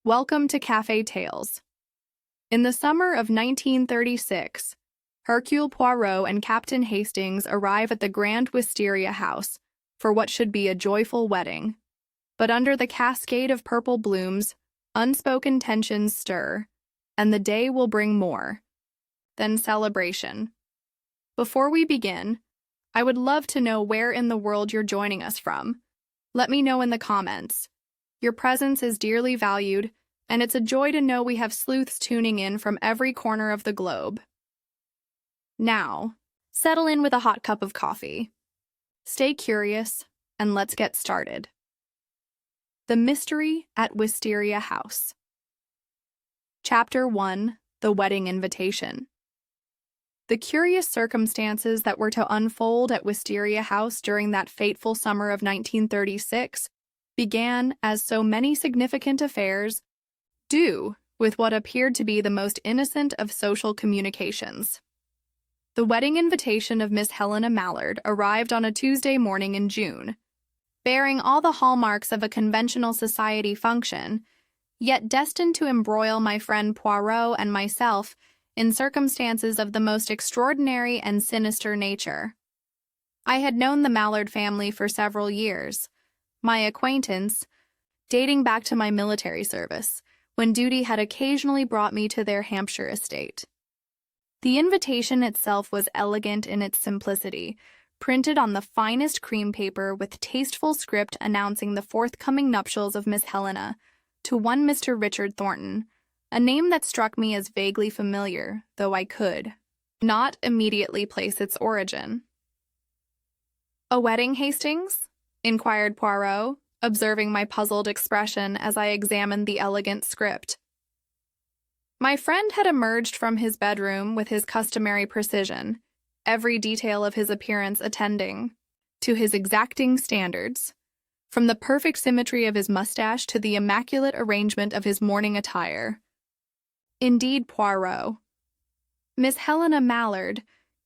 Welcome to Cafe Tales. In the summer of 1936, Hercule Poirot and Captain Hastings arrive at the grand Wisteria House for what should be a joyful wedding. But under the cascade of purple blooms, unspoken tensions stir, and the day will bring more than celebration. Before we begin, I would love to know where in the world you're joining us from. Let me know in the comments. Your presence is dearly valued, and it's a joy to know we have sleuths tuning in from every corner of the globe. Now, settle in with a hot cup of coffee. Stay curious, and let's get started. The Mystery at Wisteria House. Chapter 1: The Wedding Invitation. The curious circumstances that were to unfold at Wisteria House during that fateful summer of 1936 began, as so many significant affairs do, with what appeared to be the most innocent of social communications. The wedding invitation of Miss Helena Mallard arrived on a Tuesday morning in June, bearing all the hallmarks of a conventional society function, yet destined to embroil my friend Poirot and myself in circumstances of the most extraordinary and sinister nature. I had known the Mallard family for several years, my acquaintance dating back to my military service, when duty had occasionally brought me to their Hampshire estate. The invitation itself was elegant in its simplicity, printed on the finest cream paper with tasteful script announcing the forthcoming nuptials of Miss Helena to one Mr. Richard Thornton, a name that struck me as vaguely familiar, though I could not immediately place its origin. "A wedding, Hastings?" inquired Poirot, observing my puzzled expression as I examined the elegant script. My friend had emerged from his bedroom with his customary precision, every detail of his appearance attending to his exacting standards, from the perfect symmetry of his mustache to the immaculate arrangement of his morning attire. "Indeed, Poirot. Miss Helena Mallard,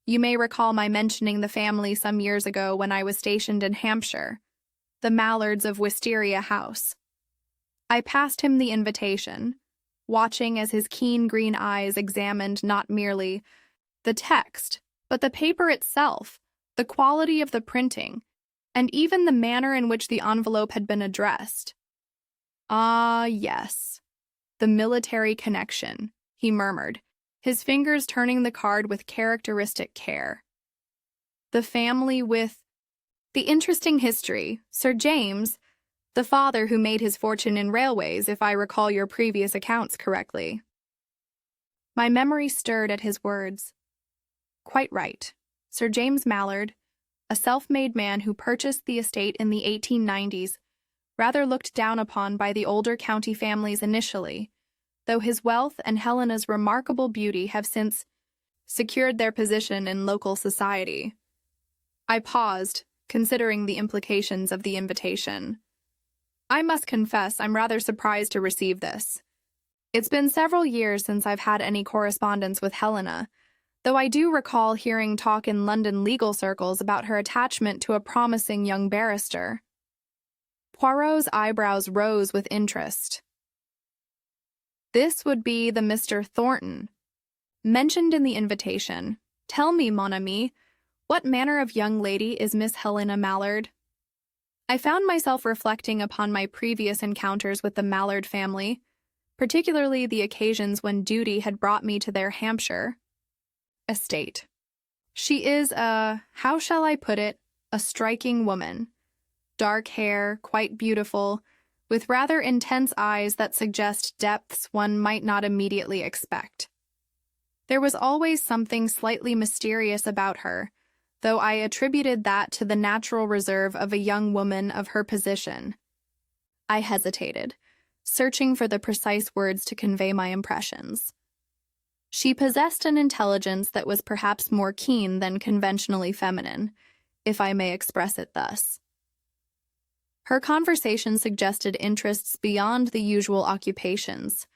you may recall my mentioning the family some years ago when I was stationed in Hampshire, the Mallards of Wisteria House." I passed him the invitation, watching as his keen green eyes examined not merely the text, but the paper itself, the quality of the printing, and even the manner in which the envelope had been addressed. "Ah, yes, the military connection," he murmured, his fingers turning the card with characteristic care. "The family with the interesting history, Sir James, the father who made his fortune in railways, if I recall your previous accounts correctly." My memory stirred at his words. Quite right. Sir James Mallard, a self-made man who purchased the estate in the 1890s, rather looked down upon by the older county families initially, though his wealth and Helena's remarkable beauty have since secured their position in local society. I paused, considering the implications of the invitation. I must confess I'm rather surprised to receive this. It's been several years since I've had any correspondence with Helena, though I do recall hearing talk in London legal circles about her attachment to a promising young barrister. Poirot's eyebrows rose with interest. "This would be the Mr. Thornton mentioned in the invitation. Tell me, mon ami, what manner of young lady is Miss Helena Mallard?" I found myself reflecting upon my previous encounters with the Mallard family, particularly the occasions when duty had brought me to their Hampshire estate. She is how shall I put it, a striking woman. Dark hair, quite beautiful, with rather intense eyes that suggest depths one might not immediately expect. There was always something slightly mysterious about her, though I attributed that to the natural reserve of a young woman of her position. I hesitated, searching for the precise words to convey my impressions. She possessed an intelligence that was perhaps more keen than conventionally feminine, if I may express it thus. Her conversation suggested interests beyond the usual occupations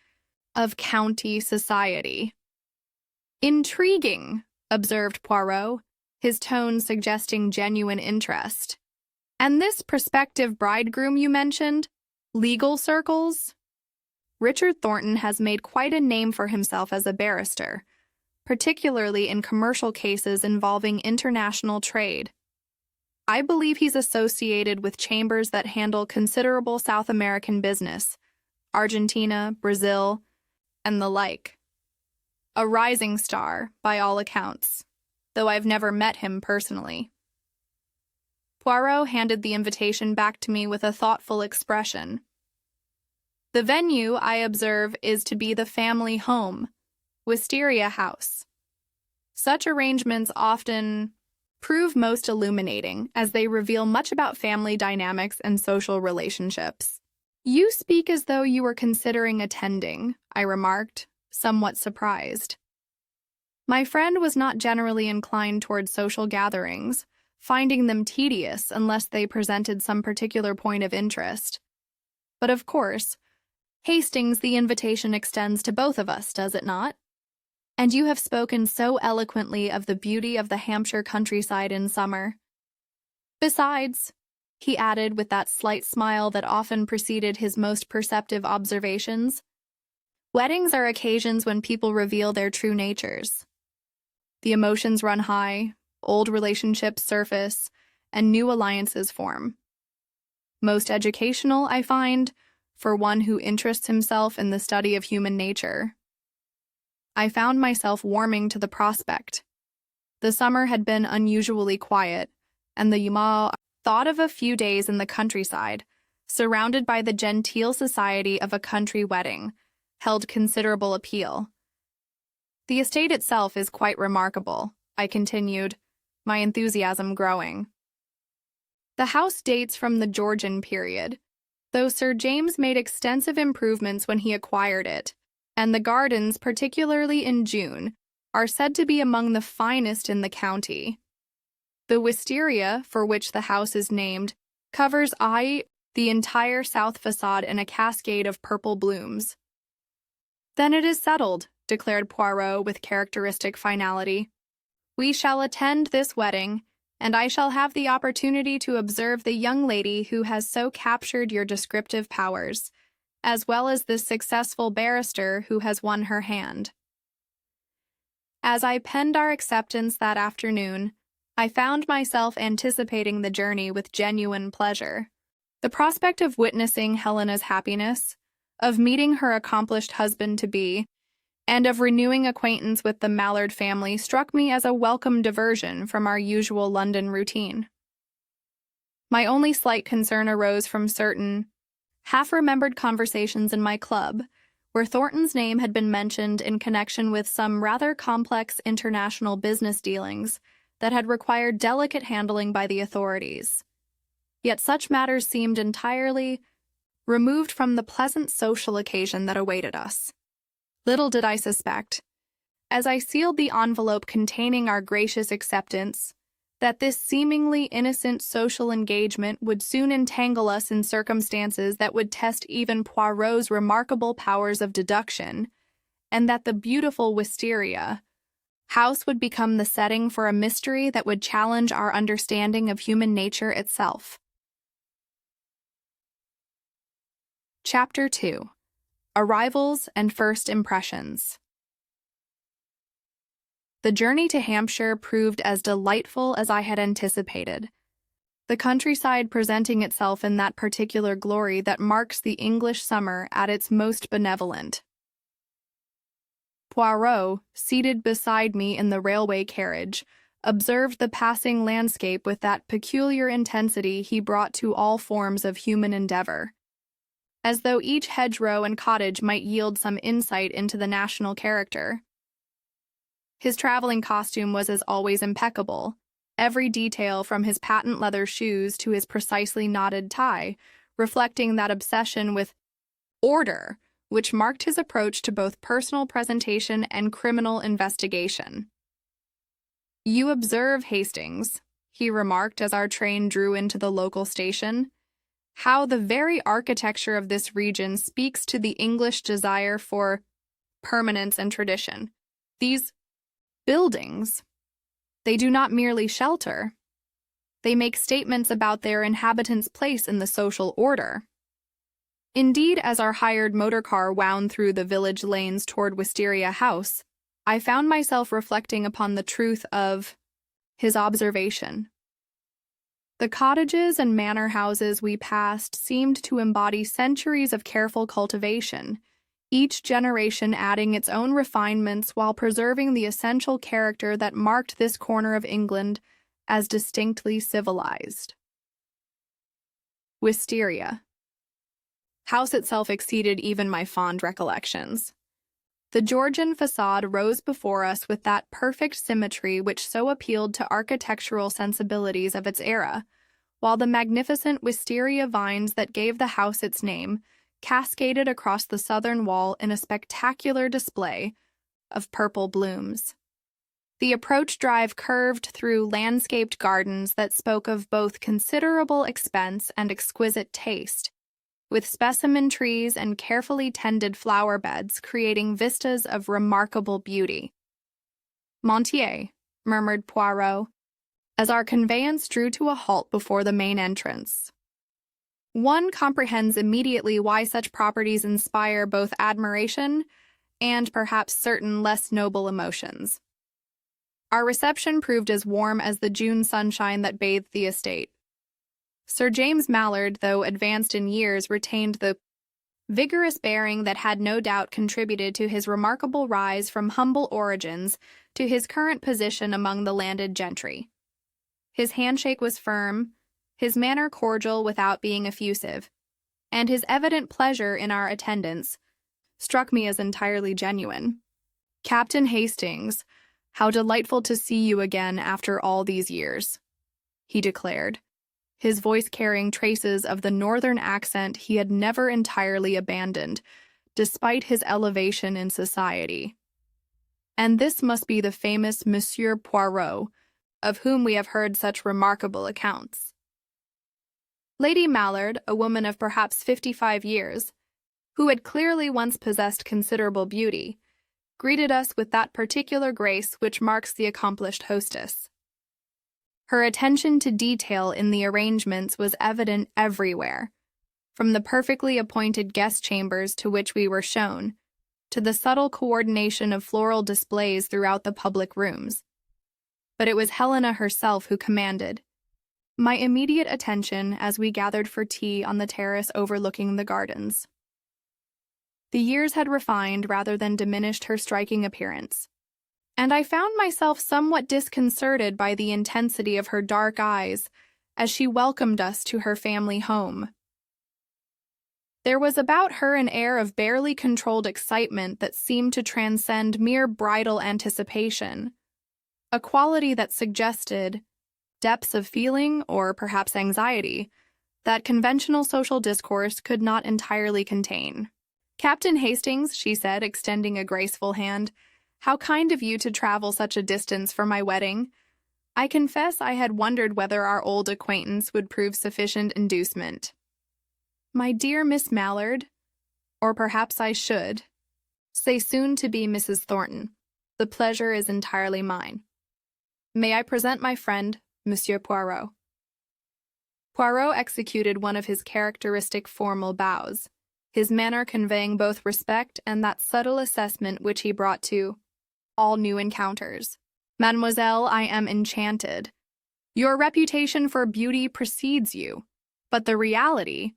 of county society. "Intriguing," observed Poirot, his tone suggesting genuine interest. "And this prospective bridegroom you mentioned? Legal circles?" Richard Thornton has made quite a name for himself as a barrister, particularly in commercial cases involving international trade. I believe he's associated with chambers that handle considerable South American business, Argentina, Brazil, and the like. A rising star, by all accounts, though I've never met him personally. Poirot handed the invitation back to me with a thoughtful expression. The venue, I observe, is to be the family home, Wisteria House. Such arrangements often prove most illuminating, as they reveal much about family dynamics and social relationships. You speak as though you were considering attending, I remarked, somewhat surprised. My friend was not generally inclined toward social gatherings, finding them tedious unless they presented some particular point of interest. But of course, Hastings, the invitation extends to both of us, does it not? And you have spoken so eloquently of the beauty of the Hampshire countryside in summer. Besides, he added with that slight smile that often preceded his most perceptive observations, weddings are occasions when people reveal their true natures. The emotions run high, old relationships surface, and new alliances form. Most educational, I find, for one who interests himself in the study of human nature. I found myself warming to the prospect. The summer had been unusually quiet, and the Yuma thought of a few days in the countryside, surrounded by the genteel society of a country wedding, held considerable appeal. The estate itself is quite remarkable, I continued, my enthusiasm growing. The house dates from the Georgian period, though Sir James made extensive improvements when he acquired it, and the gardens, particularly in June, are said to be among the finest in the county. The wisteria, for which the house is named, covers the entire south facade in a cascade of purple blooms. Then it is settled, declared Poirot with characteristic finality. We shall attend this wedding, and I shall have the opportunity to observe the young lady who has so captured your descriptive powers, as well as the successful barrister who has won her hand. As I penned our acceptance that afternoon, I found myself anticipating the journey with genuine pleasure. The prospect of witnessing Helena's happiness, of meeting her accomplished husband-to-be, and of renewing acquaintance with the Mallard family struck me as a welcome diversion from our usual London routine. My only slight concern arose from certain half-remembered conversations in my club, where Thornton's name had been mentioned in connection with some rather complex international business dealings that had required delicate handling by the authorities. Yet such matters seemed entirely removed from the pleasant social occasion that awaited us. Little did I suspect, as I sealed the envelope containing our gracious acceptance, that this seemingly innocent social engagement would soon entangle us in circumstances that would test even Poirot's remarkable powers of deduction, and that the beautiful Wisteria House would become the setting for a mystery that would challenge our understanding of human nature itself. Chapter 2. Arrivals and First Impressions. The journey to Hampshire proved as delightful as I had anticipated, the countryside presenting itself in that particular glory that marks the English summer at its most benevolent. Poirot, seated beside me in the railway carriage, observed the passing landscape with that peculiar intensity he brought to all forms of human endeavor, as though each hedgerow and cottage might yield some insight into the national character. His traveling costume was as always impeccable, every detail from his patent leather shoes to his precisely knotted tie, reflecting that obsession with order which marked his approach to both personal presentation and criminal investigation. "You observe, Hastings," he remarked as our train drew into the local station, "how the very architecture of this region speaks to the English desire for permanence and tradition. These buildings, they do not merely shelter. They make statements about their inhabitants' place in the social order. Indeed, as our hired motorcar wound through the village lanes toward Wisteria House, I found myself reflecting upon the truth of his observation. The cottages and manor houses we passed seemed to embody centuries of careful cultivation, each generation adding its own refinements while preserving the essential character that marked this corner of England as distinctly civilized. Wisteria House itself exceeded even my fond recollections. The Georgian facade rose before us with that perfect symmetry which so appealed to architectural sensibilities of its era, while the magnificent wisteria vines that gave the house its name cascaded across the southern wall in a spectacular display of purple blooms. The approach drive curved through landscaped gardens that spoke of both considerable expense and exquisite taste, with specimen trees and carefully tended flower beds creating vistas of remarkable beauty. "Montier," murmured Poirot, as our conveyance drew to a halt before the main entrance. One comprehends immediately why such properties inspire both admiration and perhaps certain less noble emotions. Our reception proved as warm as the June sunshine that bathed the estate. Sir James Mallard, though advanced in years, retained the vigorous bearing that had no doubt contributed to his remarkable rise from humble origins to his current position among the landed gentry. His handshake was firm, his manner cordial without being effusive, and his evident pleasure in our attendance struck me as entirely genuine. "Captain Hastings, how delightful to see you again after all these years," he declared, his voice carrying traces of the northern accent he had never entirely abandoned, despite his elevation in society. "And this must be the famous Monsieur Poirot, of whom we have heard such remarkable accounts." Lady Mallard, a woman of perhaps 55 years, who had clearly once possessed considerable beauty, greeted us with that particular grace which marks the accomplished hostess. Her attention to detail in the arrangements was evident everywhere, from the perfectly appointed guest chambers to which we were shown, to the subtle coordination of floral displays throughout the public rooms. But it was Helena herself who commanded my immediate attention as we gathered for tea on the terrace overlooking the gardens. The years had refined rather than diminished her striking appearance, and I found myself somewhat disconcerted by the intensity of her dark eyes as she welcomed us to her family home. There was about her an air of barely controlled excitement that seemed to transcend mere bridal anticipation, a quality that suggested depths of feeling, or perhaps anxiety, that conventional social discourse could not entirely contain. "Captain Hastings," she said, extending a graceful hand, "how kind of you to travel such a distance for my wedding. I confess I had wondered whether our old acquaintance would prove sufficient inducement." "My dear Miss Mallard, or perhaps I should say soon to be Mrs. Thornton, the pleasure is entirely mine. May I present my friend, Monsieur Poirot?" Poirot executed one of his characteristic formal bows, his manner conveying both respect and that subtle assessment which he brought to all new encounters. "Mademoiselle, I am enchanted. Your reputation for beauty precedes you, but the reality,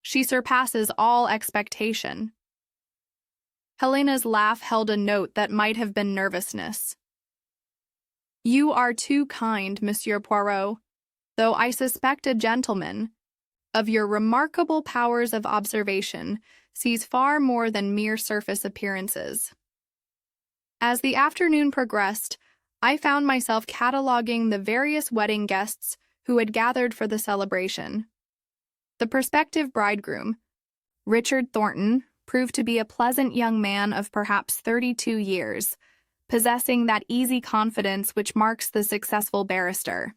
she surpasses all expectation." Helena's laugh held a note that might have been nervousness. "You are too kind, Monsieur Poirot, though I suspect a gentleman of your remarkable powers of observation sees far more than mere surface appearances." As the afternoon progressed, I found myself cataloging the various wedding guests who had gathered for the celebration. The prospective bridegroom, Richard Thornton, proved to be a pleasant young man of perhaps 32 years, possessing that easy confidence which marks the successful barrister.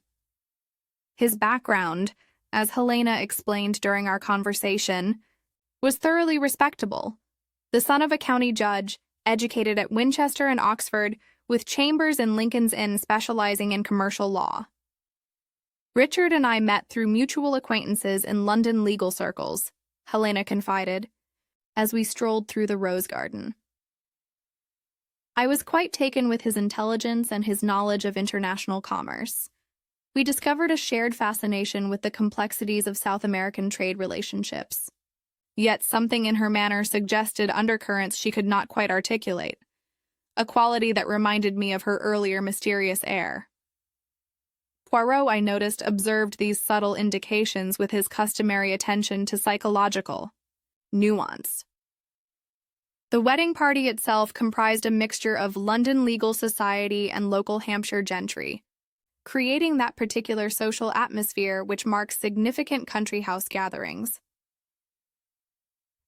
His background, as Helena explained during our conversation, was thoroughly respectable. The son of a county judge, educated at Winchester and Oxford, with chambers in Lincoln's Inn specializing in commercial law. Richard and I met through mutual acquaintances in London legal circles, Helena confided, as we strolled through the rose garden. I was quite taken with his intelligence and his knowledge of international commerce. We discovered a shared fascination with the complexities of South American trade relationships. Yet something in her manner suggested undercurrents she could not quite articulate, a quality that reminded me of her earlier mysterious air. Poirot, I noticed, observed these subtle indications with his customary attention to psychological nuance. The wedding party itself comprised a mixture of London legal society and local Hampshire gentry, creating that particular social atmosphere which marks significant country house gatherings.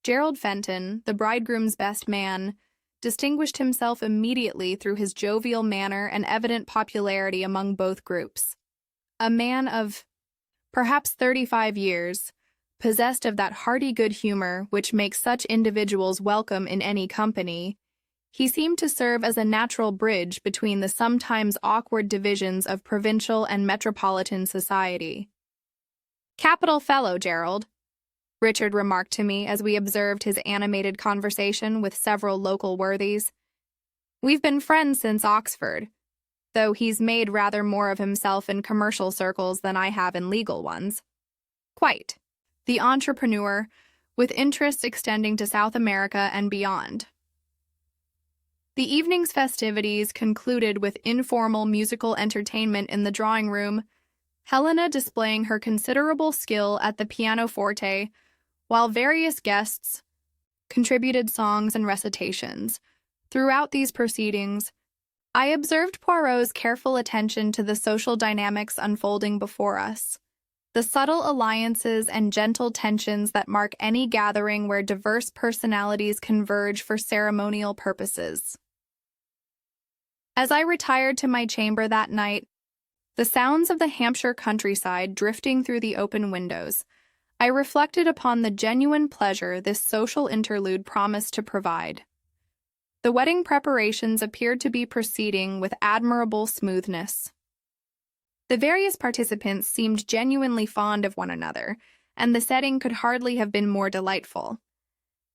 Gerald Fenton, the bridegroom's best man, distinguished himself immediately through his jovial manner and evident popularity among both groups. A man of perhaps 35 years, possessed of that hearty good humor which makes such individuals welcome in any company, he seemed to serve as a natural bridge between the sometimes awkward divisions of provincial and metropolitan society. "Capital fellow, Gerald," Richard remarked to me as we observed his animated conversation with several local worthies. "We've been friends since Oxford, though he's made rather more of himself in commercial circles than I have in legal ones." "Quite," the entrepreneur, with interests extending to South America and beyond. The evening's festivities concluded with informal musical entertainment in the drawing room, Helena displaying her considerable skill at the pianoforte, while various guests contributed songs and recitations. Throughout these proceedings, I observed Poirot's careful attention to the social dynamics unfolding before us, the subtle alliances and gentle tensions that mark any gathering where diverse personalities converge for ceremonial purposes. As I retired to my chamber that night, the sounds of the Hampshire countryside drifting through the open windows, I reflected upon the genuine pleasure this social interlude promised to provide. The wedding preparations appeared to be proceeding with admirable smoothness. The various participants seemed genuinely fond of one another, and the setting could hardly have been more delightful.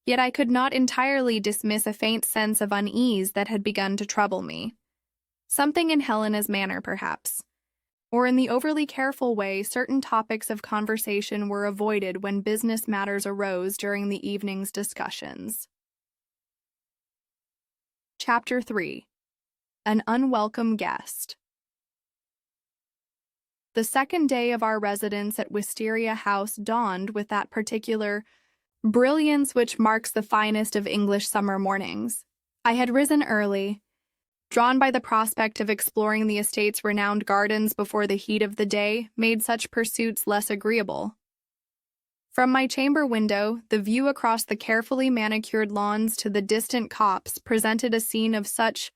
Yet I could not entirely dismiss a faint sense of unease that had begun to trouble me. Something in Helena's manner, perhaps, or in the overly careful way certain topics of conversation were avoided when business matters arose during the evening's discussions. Chapter 3. An Unwelcome Guest. The second day of our residence at Wisteria House dawned with that particular brilliance which marks the finest of English summer mornings. I had risen early, drawn by the prospect of exploring the estate's renowned gardens before the heat of the day made such pursuits less agreeable. From my chamber window, the view across the carefully manicured lawns to the distant copse presented a scene of such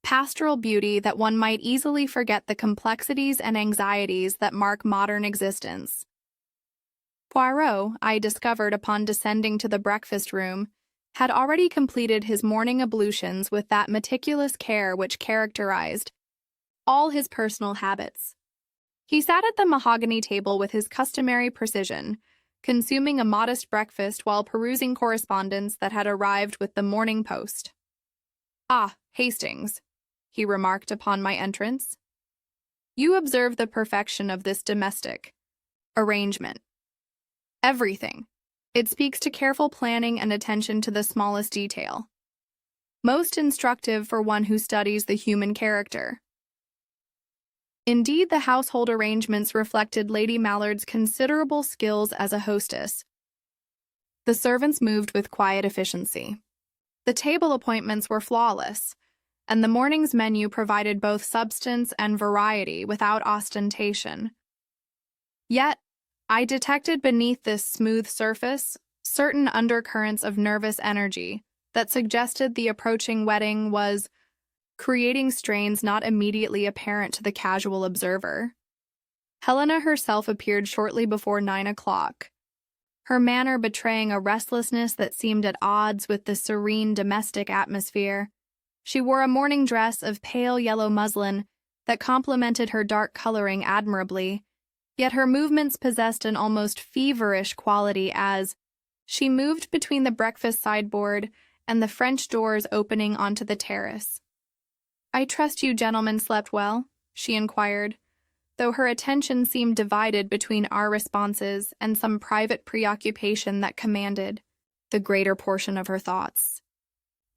pastoral beauty that one might easily forget the complexities and anxieties that mark modern existence. Poirot, I discovered upon descending to the breakfast room, had already completed his morning ablutions with that meticulous care which characterized all his personal habits. He sat at the mahogany table with his customary precision, consuming a modest breakfast while perusing correspondence that had arrived with the Morning Post. "Ah, Hastings," he remarked upon my entrance. "You observe the perfection of this domestic arrangement. Everything. It speaks to careful planning and attention to the smallest detail. Most instructive for one who studies the human character." Indeed, the household arrangements reflected Lady Mallard's considerable skills as a hostess. The servants moved with quiet efficiency. The table appointments were flawless, and the morning's menu provided both substance and variety without ostentation. Yet, I detected beneath this smooth surface certain undercurrents of nervous energy that suggested the approaching wedding was creating strains not immediately apparent to the casual observer. Helena herself appeared shortly before 9 o'clock, her manner betraying a restlessness that seemed at odds with the serene domestic atmosphere. She wore a morning dress of pale yellow muslin that complemented her dark coloring admirably, yet her movements possessed an almost feverish quality as, She moved between the breakfast sideboard and the French doors opening onto the terrace. "I trust you gentlemen slept well?" she inquired, though her attention seemed divided between our responses and some private preoccupation that commanded the greater portion of her thoughts.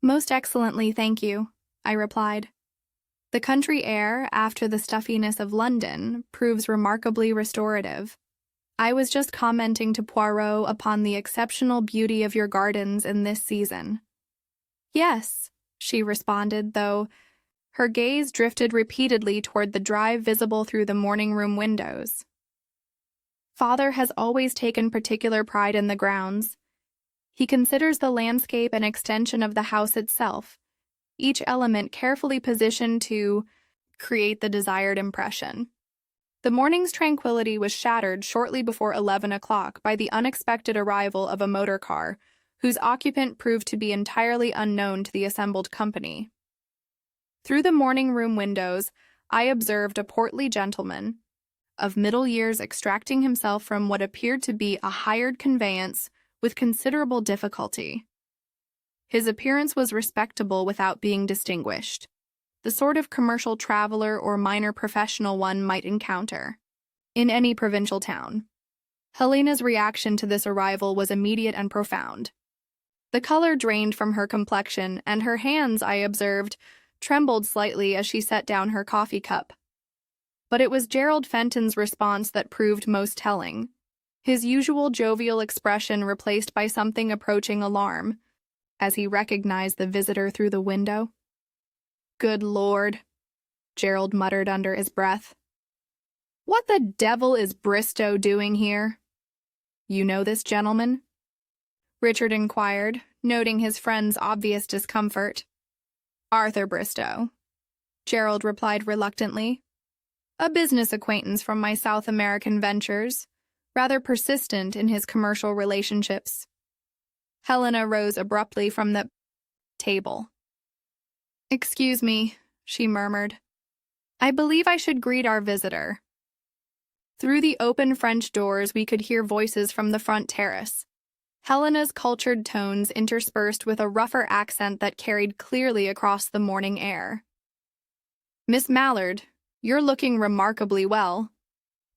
"Most excellently, thank you," I replied. "The country air, after the stuffiness of London, proves remarkably restorative. I was just commenting to Poirot upon the exceptional beauty of your gardens in this season." "Yes," she responded, though her gaze drifted repeatedly toward the drive visible through the morning-room windows. "Father has always taken particular pride in the grounds. He considers the landscape an extension of the house itself, each element carefully positioned to create the desired impression." The morning's tranquility was shattered shortly before 11 o'clock by the unexpected arrival of a motor car, whose occupant proved to be entirely unknown to the assembled company. Through the morning-room windows, I observed a portly gentleman of middle years extracting himself from what appeared to be a hired conveyance with considerable difficulty. His appearance was respectable without being distinguished, the sort of commercial traveler or minor professional one might encounter in any provincial town. Helena's reaction to this arrival was immediate and profound. The color drained from her complexion, and her hands, I observed, trembled slightly as she set down her coffee cup. But it was Gerald Fenton's response that proved most telling, his usual jovial expression replaced by something approaching alarm, as he recognized the visitor through the window. "Good Lord," Gerald muttered under his breath. "What the devil is Bristow doing here?" "You know this gentleman?" Richard inquired, noting his friend's obvious discomfort. "Arthur Bristow," Gerald replied reluctantly. "A business acquaintance from my South American ventures, rather persistent in his commercial relationships." Helena rose abruptly from the table. "Excuse me," she murmured. "I believe I should greet our visitor." Through the open French doors we could hear voices from the front terrace, Helena's cultured tones interspersed with a rougher accent that carried clearly across the morning air. "Miss Mallard, you're looking remarkably well,"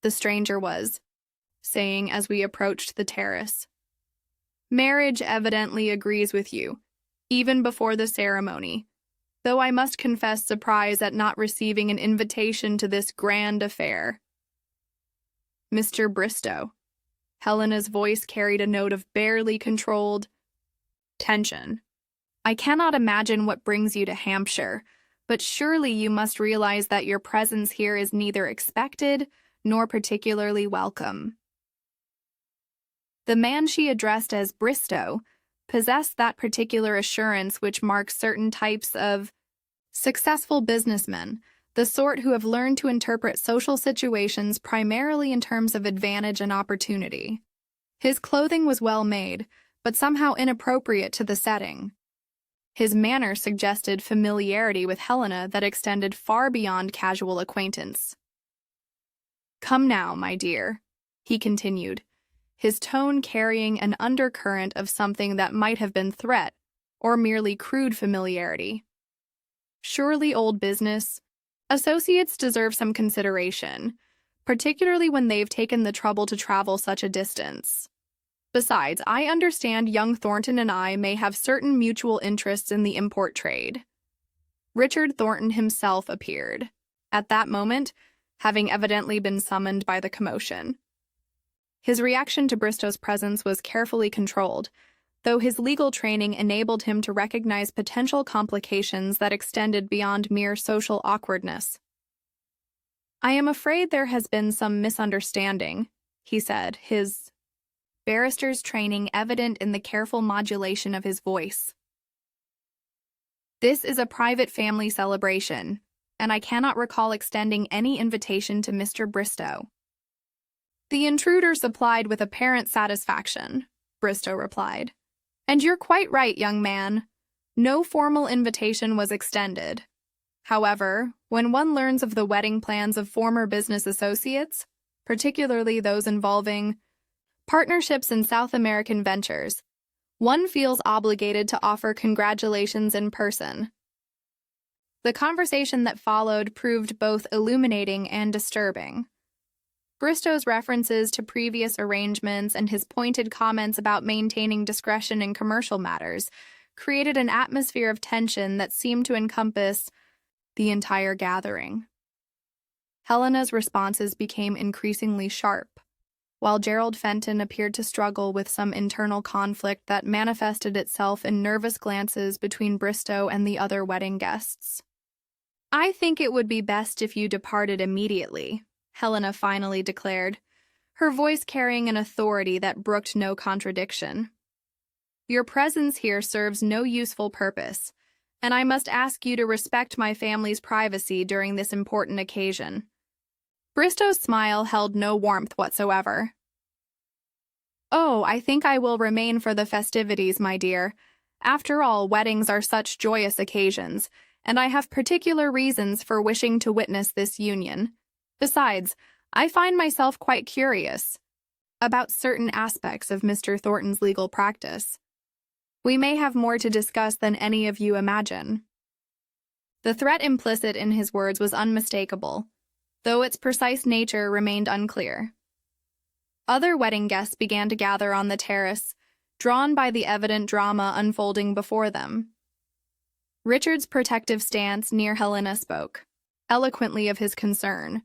the stranger was saying as we approached the terrace. "Marriage evidently agrees with you, even before the ceremony, though I must confess surprise at not receiving an invitation to this grand affair." "Mr. Bristow." Helena's voice carried a note of barely controlled tension. "I cannot imagine what brings you to Hampshire, but surely you must realize that your presence here is neither expected nor particularly welcome." The man she addressed as Bristow possessed that particular assurance which marks certain types of successful businessmen, the sort who have learned to interpret social situations primarily in terms of advantage and opportunity. His clothing was well made, but somehow inappropriate to the setting. His manner suggested familiarity with Helena that extended far beyond casual acquaintance. "Come now, my dear," he continued, his tone carrying an undercurrent of something that might have been threat or merely crude familiarity. "Surely old business associates deserve some consideration, particularly when they've taken the trouble to travel such a distance. Besides, I understand young Thornton and I may have certain mutual interests in the import trade." Richard Thornton himself appeared, at that moment, having evidently been summoned by the commotion. His reaction to Bristow's presence was carefully controlled, though his legal training enabled him to recognize potential complications that extended beyond mere social awkwardness. "I am afraid there has been some misunderstanding," he said, his barrister's training evident in the careful modulation of his voice. "This is a private family celebration, and I cannot recall extending any invitation to Mr. Bristow." "The intruder supplied with apparent satisfaction," Bristow replied. "And you're quite right, young man. No formal invitation was extended. However, when one learns of the wedding plans of former business associates, particularly those involving Partnerships in South American ventures. One feels obligated to offer congratulations in person. The conversation that followed proved both illuminating and disturbing. Bristow's references to previous arrangements and his pointed comments about maintaining discretion in commercial matters created an atmosphere of tension that seemed to encompass the entire gathering. Helena's responses became increasingly sharp, while Gerald Fenton appeared to struggle with some internal conflict that manifested itself in nervous glances between Bristow and the other wedding guests. "I think it would be best if you departed immediately," Helena finally declared, her voice carrying an authority that brooked no contradiction. "Your presence here serves no useful purpose, and I must ask you to respect my family's privacy during this important occasion." Bristow's smile held no warmth whatsoever. "Oh, I think I will remain for the festivities, my dear. After all, weddings are such joyous occasions, and I have particular reasons for wishing to witness this union. Besides, I find myself quite curious about certain aspects of Mr. Thornton's legal practice. We may have more to discuss than any of you imagine." The threat implicit in his words was unmistakable, though its precise nature remained unclear. Other wedding guests began to gather on the terrace, drawn by the evident drama unfolding before them. Richard's protective stance near Helena spoke eloquently of his concern,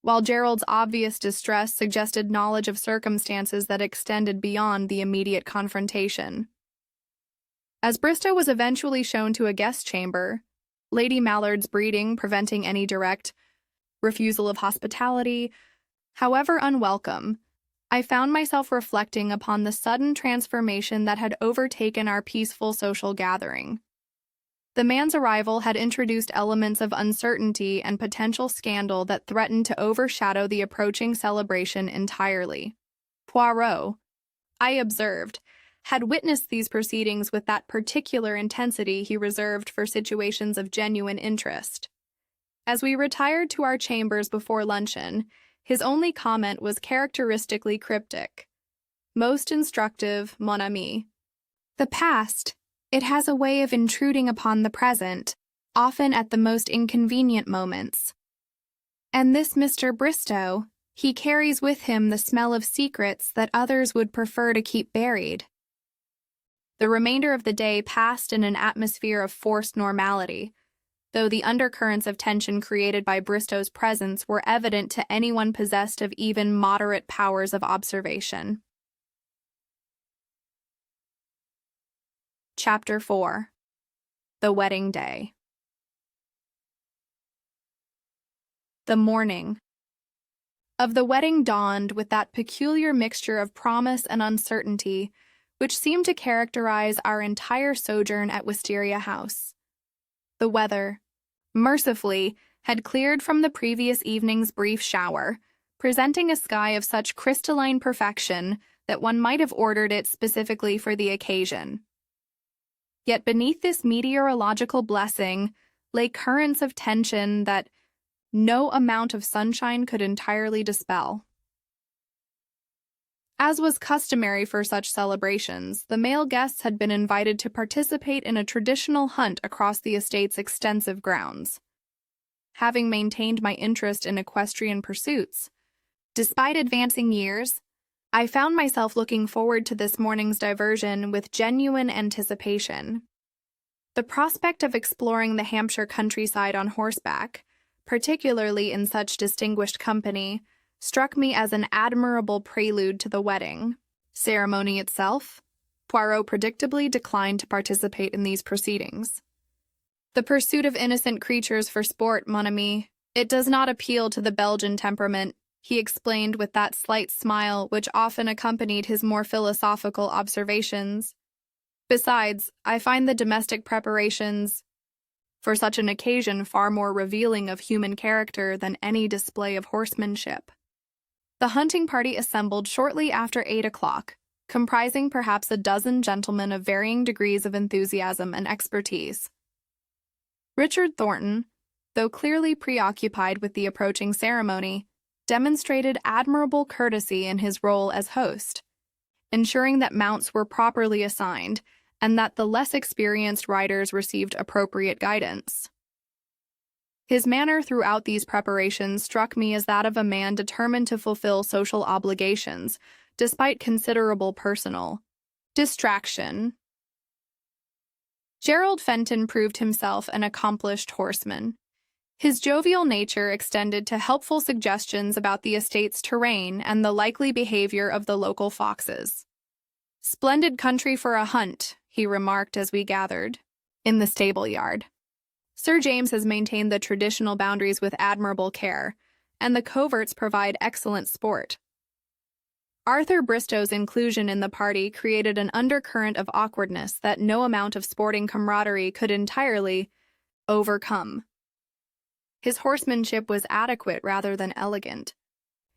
while Gerald's obvious distress suggested knowledge of circumstances that extended beyond the immediate confrontation. As Bristow was eventually shown to a guest chamber, Lady Mallard's breeding preventing any direct refusal of hospitality, however unwelcome, I found myself reflecting upon the sudden transformation that had overtaken our peaceful social gathering. The man's arrival had introduced elements of uncertainty and potential scandal that threatened to overshadow the approaching celebration entirely. Poirot, I observed, had witnessed these proceedings with that particular intensity he reserved for situations of genuine interest. As we retired to our chambers before luncheon, his only comment was characteristically cryptic. "Most instructive, mon ami. The past, it has a way of intruding upon the present, often at the most inconvenient moments. And this Mr. Bristow, he carries with him the smell of secrets that others would prefer to keep buried." The remainder of the day passed in an atmosphere of forced normality, though the undercurrents of tension created by Bristow's presence were evident to anyone possessed of even moderate powers of observation. Chapter 4. The Wedding Day. The morning of the wedding dawned with that peculiar mixture of promise and uncertainty which seemed to characterize our entire sojourn at Wisteria House. The weather, mercifully, had cleared from the previous evening's brief shower, presenting a sky of such crystalline perfection that one might have ordered it specifically for the occasion. Yet beneath this meteorological blessing lay currents of tension that no amount of sunshine could entirely dispel. As was customary for such celebrations, the male guests had been invited to participate in a traditional hunt across the estate's extensive grounds. Having maintained my interest in equestrian pursuits, despite advancing years, I found myself looking forward to this morning's diversion with genuine anticipation. The prospect of exploring the Hampshire countryside on horseback, particularly in such distinguished company, struck me as an admirable prelude to the wedding ceremony itself. Poirot predictably declined to participate in these proceedings. "The pursuit of innocent creatures for sport, mon ami, it does not appeal to the Belgian temperament," he explained with that slight smile which often accompanied his more philosophical observations. "Besides, I find the domestic preparations for such an occasion far more revealing of human character than any display of horsemanship." The hunting party assembled shortly after 8 o'clock, comprising perhaps a dozen gentlemen of varying degrees of enthusiasm and expertise. Richard Thornton, though clearly preoccupied with the approaching ceremony, demonstrated admirable courtesy in his role as host, ensuring that mounts were properly assigned and that the less experienced riders received appropriate guidance. His manner throughout these preparations struck me as that of a man determined to fulfill social obligations, despite considerable personal distraction. Gerald Fenton proved himself an accomplished horseman. His jovial nature extended to helpful suggestions about the estate's terrain and the likely behavior of the local foxes. "Splendid country for a hunt," he remarked as we gathered in the stable yard. "Sir James has maintained the traditional boundaries with admirable care, and the coverts provide excellent sport." Arthur Bristow's inclusion in the party created an undercurrent of awkwardness that no amount of sporting camaraderie could entirely overcome. His horsemanship was adequate rather than elegant,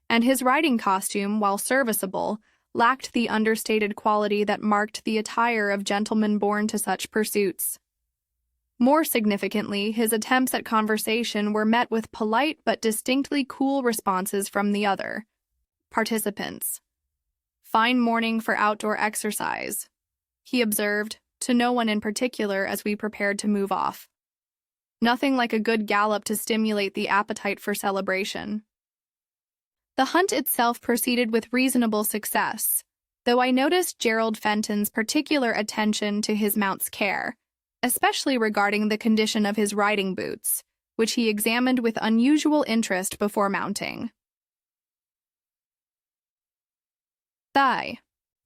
and his riding costume, while serviceable, lacked the understated quality that marked the attire of gentlemen born to such pursuits. More significantly, his attempts at conversation were met with polite but distinctly cool responses from the other participants. "Fine morning for outdoor exercise," he observed, to no one in particular as we prepared to move off. "Nothing like a good gallop to stimulate the appetite for celebration." The hunt itself proceeded with reasonable success, though I noticed Gerald Fenton's particular attention to his mount's care, especially regarding the condition of his riding boots, which he examined with unusual interest before mounting. The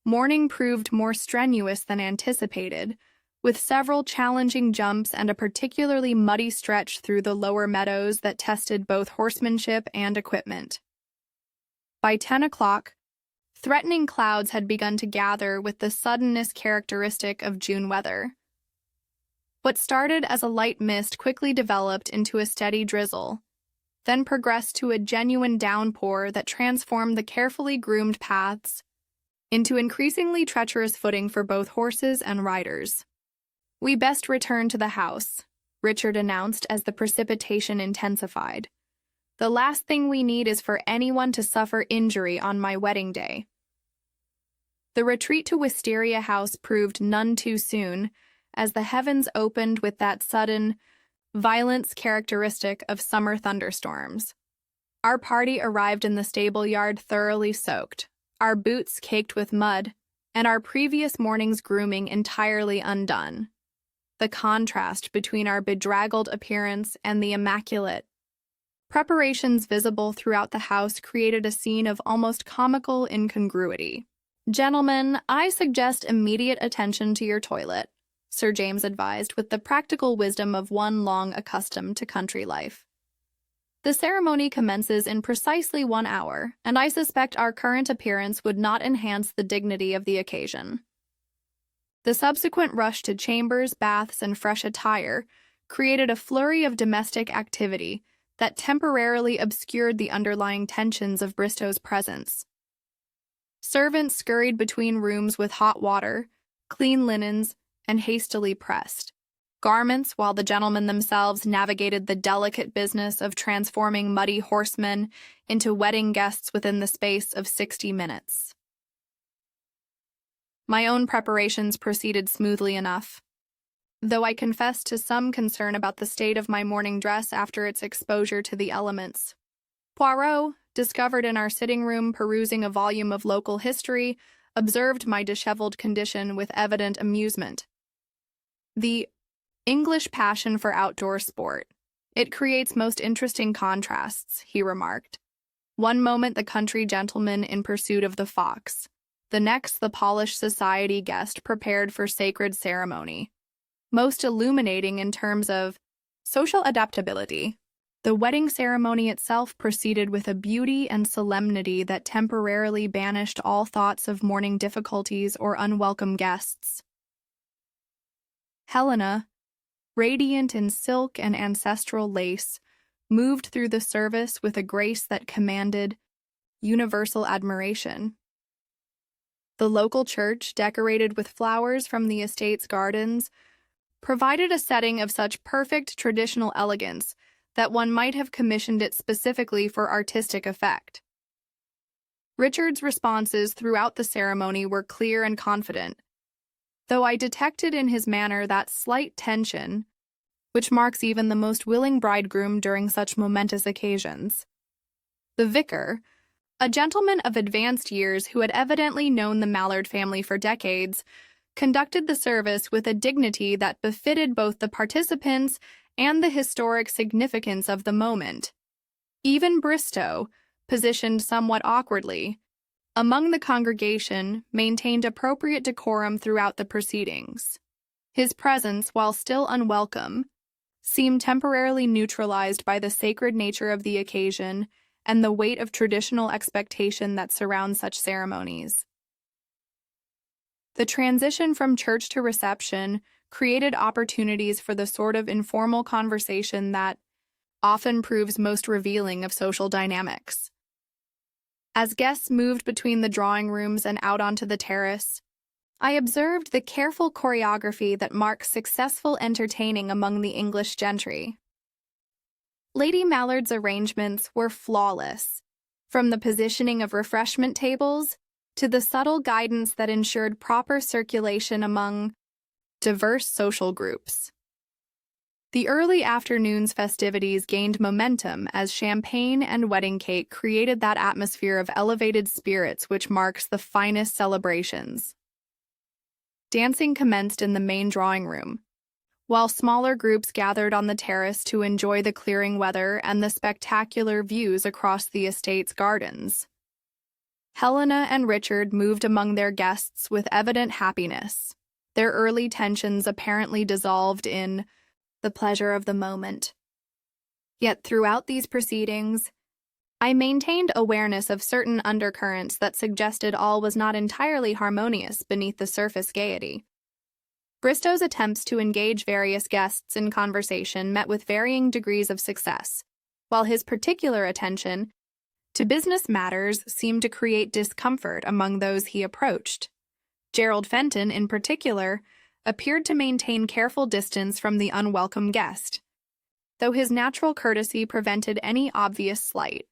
morning proved more strenuous than anticipated, with several challenging jumps and a particularly muddy stretch through the lower meadows that tested both horsemanship and equipment. By 10 o'clock, threatening clouds had begun to gather with the suddenness characteristic of June weather. What started as a light mist quickly developed into a steady drizzle, then progressed to a genuine downpour that transformed the carefully groomed paths into increasingly treacherous footing for both horses and riders. "We best return to the house," Richard announced as the precipitation intensified. "The last thing we need is for anyone to suffer injury on my wedding day." The retreat to Wisteria House proved none too soon, as the heavens opened with that sudden violence characteristic of summer thunderstorms. Our party arrived in the stable yard thoroughly soaked, our boots caked with mud, and our previous morning's grooming entirely undone. The contrast between our bedraggled appearance and the immaculate preparations visible throughout the house created a scene of almost comical incongruity. "Gentlemen, I suggest immediate attention to your toilet," Sir James advised with the practical wisdom of one long accustomed to country life. "The ceremony commences in precisely 1 hour, and I suspect our current appearance would not enhance the dignity of the occasion." The subsequent rush to chambers, baths, and fresh attire created a flurry of domestic activity that temporarily obscured the underlying tensions of Bristow's presence. Servants scurried between rooms with hot water, clean linens, and hastily pressed garments, while the gentlemen themselves navigated the delicate business of transforming muddy horsemen into wedding guests within the space of 60 minutes. My own preparations proceeded smoothly enough, though I confessed to some concern about the state of my morning dress after its exposure to the elements. Poirot, discovered in our sitting room perusing a volume of local history, observed my disheveled condition with evident amusement. "The English passion for outdoor sport. It creates most interesting contrasts," he remarked. "One moment the country gentleman in pursuit of the fox, the next the polished society guest prepared for sacred ceremony. Most illuminating in terms of social adaptability." The wedding ceremony itself proceeded with a beauty and solemnity that temporarily banished all thoughts of morning difficulties or unwelcome guests. Helena, radiant in silk and ancestral lace, moved through the service with a grace that commanded universal admiration. The local church, decorated with flowers from the estate's gardens, provided a setting of such perfect traditional elegance that one might have commissioned it specifically for artistic effect. Richard's responses throughout the ceremony were clear and confident, though I detected in his manner that slight tension which marks even the most willing bridegroom during such momentous occasions. The vicar, a gentleman of advanced years who had evidently known the Mallard family for decades, conducted the service with a dignity that befitted both the participants and the historic significance of the moment. Even Bristow, positioned somewhat awkwardly among the congregation, maintained appropriate decorum throughout the proceedings. His presence, while still unwelcome, seemed temporarily neutralized by the sacred nature of the occasion and the weight of traditional expectation that surrounds such ceremonies. The transition from church to reception created opportunities for the sort of informal conversation that often proves most revealing of social dynamics. As guests moved between the drawing rooms and out onto the terrace, I observed the careful choreography that marks successful entertaining among the English gentry. Lady Mallard's arrangements were flawless, from the positioning of refreshment tables to the subtle guidance that ensured proper circulation among diverse social groups. The early afternoon's festivities gained momentum as champagne and wedding cake created that atmosphere of elevated spirits which marks the finest celebrations. Dancing commenced in the main drawing room, while smaller groups gathered on the terrace to enjoy the clearing weather and the spectacular views across the estate's gardens. Helena and Richard moved among their guests with evident happiness, their early tensions apparently dissolved in the pleasure of the moment. Yet throughout these proceedings, I maintained awareness of certain undercurrents that suggested all was not entirely harmonious beneath the surface gaiety. Bristow's attempts to engage various guests in conversation met with varying degrees of success, while his particular attention to business matters seemed to create discomfort among those he approached. Gerald Fenton, in particular, appeared to maintain careful distance from the unwelcome guest, though his natural courtesy prevented any obvious slight.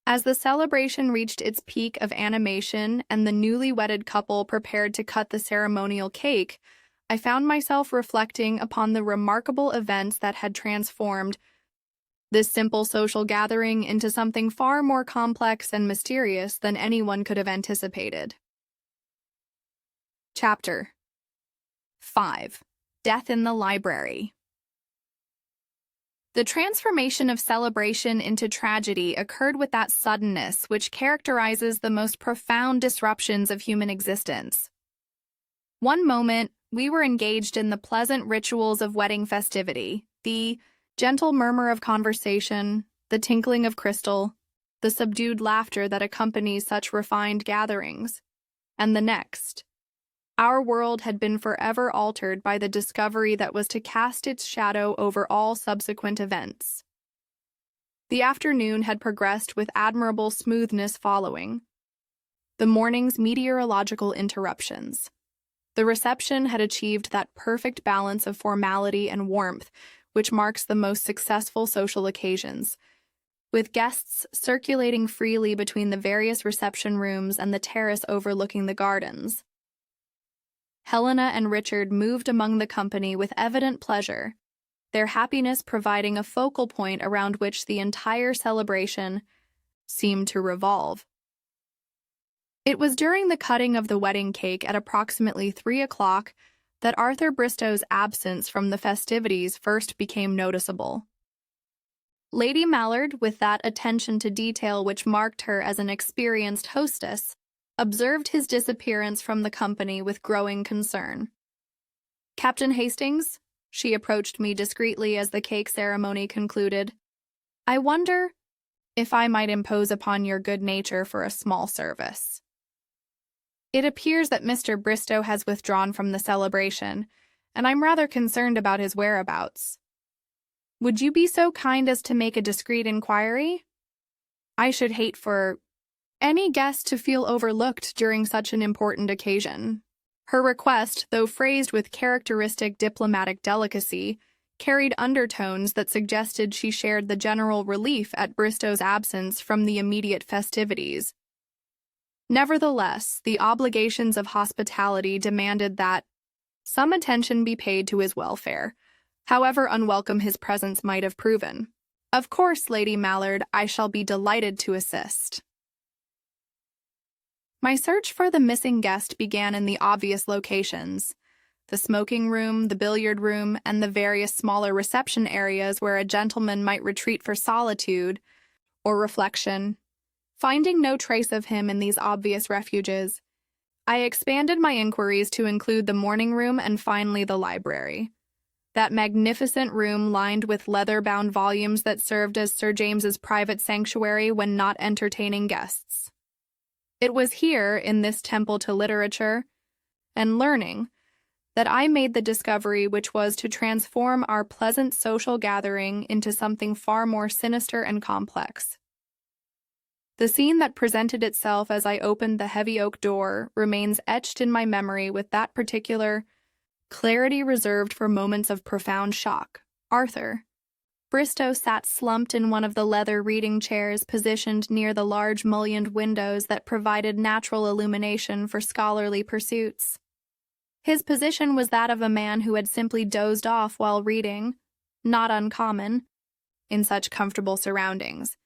As the celebration reached its peak of animation and the newly wedded couple prepared to cut the ceremonial cake, I found myself reflecting upon the remarkable events that had transformed this simple social gathering into something far more complex and mysterious than anyone could have anticipated. Chapter 5. Death in the Library. The transformation of celebration into tragedy occurred with that suddenness which characterizes the most profound disruptions of human existence. One moment, we were engaged in the pleasant rituals of wedding festivity, the gentle murmur of conversation, the tinkling of crystal, the subdued laughter that accompanies such refined gatherings. And the next, our world had been forever altered by the discovery that was to cast its shadow over all subsequent events. The afternoon had progressed with admirable smoothness following the morning's meteorological interruptions. The reception had achieved that perfect balance of formality and warmth which marks the most successful social occasions, with guests circulating freely between the various reception rooms and the terrace overlooking the gardens. Helena and Richard moved among the company with evident pleasure, their happiness providing a focal point around which the entire celebration seemed to revolve. It was during the cutting of the wedding cake at approximately 3 o'clock that Arthur Bristow's absence from the festivities first became noticeable. Lady Mallard, with that attention to detail which marked her as an experienced hostess, observed his disappearance from the company with growing concern. "Captain Hastings," she approached me discreetly as the cake ceremony concluded, "I wonder if I might impose upon your good nature for a small service. It appears that Mr. Bristow has withdrawn from the celebration, and I'm rather concerned about his whereabouts. Would you be so kind as to make a discreet inquiry? I should hate for any guest to feel overlooked during such an important occasion." Her request, though phrased with characteristic diplomatic delicacy, carried undertones that suggested she shared the general relief at Bristow's absence from the immediate festivities. Nevertheless, the obligations of hospitality demanded that some attention be paid to his welfare, however unwelcome his presence might have proven. Of course, Lady Mallard, I shall be delighted to assist. My search for the missing guest began in the obvious locations: the smoking room, the billiard room, and the various smaller reception areas where a gentleman might retreat for solitude or reflection. Finding no trace of him in these obvious refuges, I expanded my inquiries to include the morning room and finally the library. That magnificent room lined with leather-bound volumes that served as Sir James's private sanctuary when not entertaining guests. It was here, in this temple to literature and learning, that I made the discovery which was to transform our pleasant social gathering into something far more sinister and complex. The scene that presented itself as I opened the heavy oak door remains etched in my memory with that particular clarity reserved for moments of profound shock. Arthur Bristow sat slumped in one of the leather reading chairs positioned near the large mullioned windows that provided natural illumination for scholarly pursuits. His position was that of a man who had simply dozed off while reading, not uncommon, in such comfortable surroundings.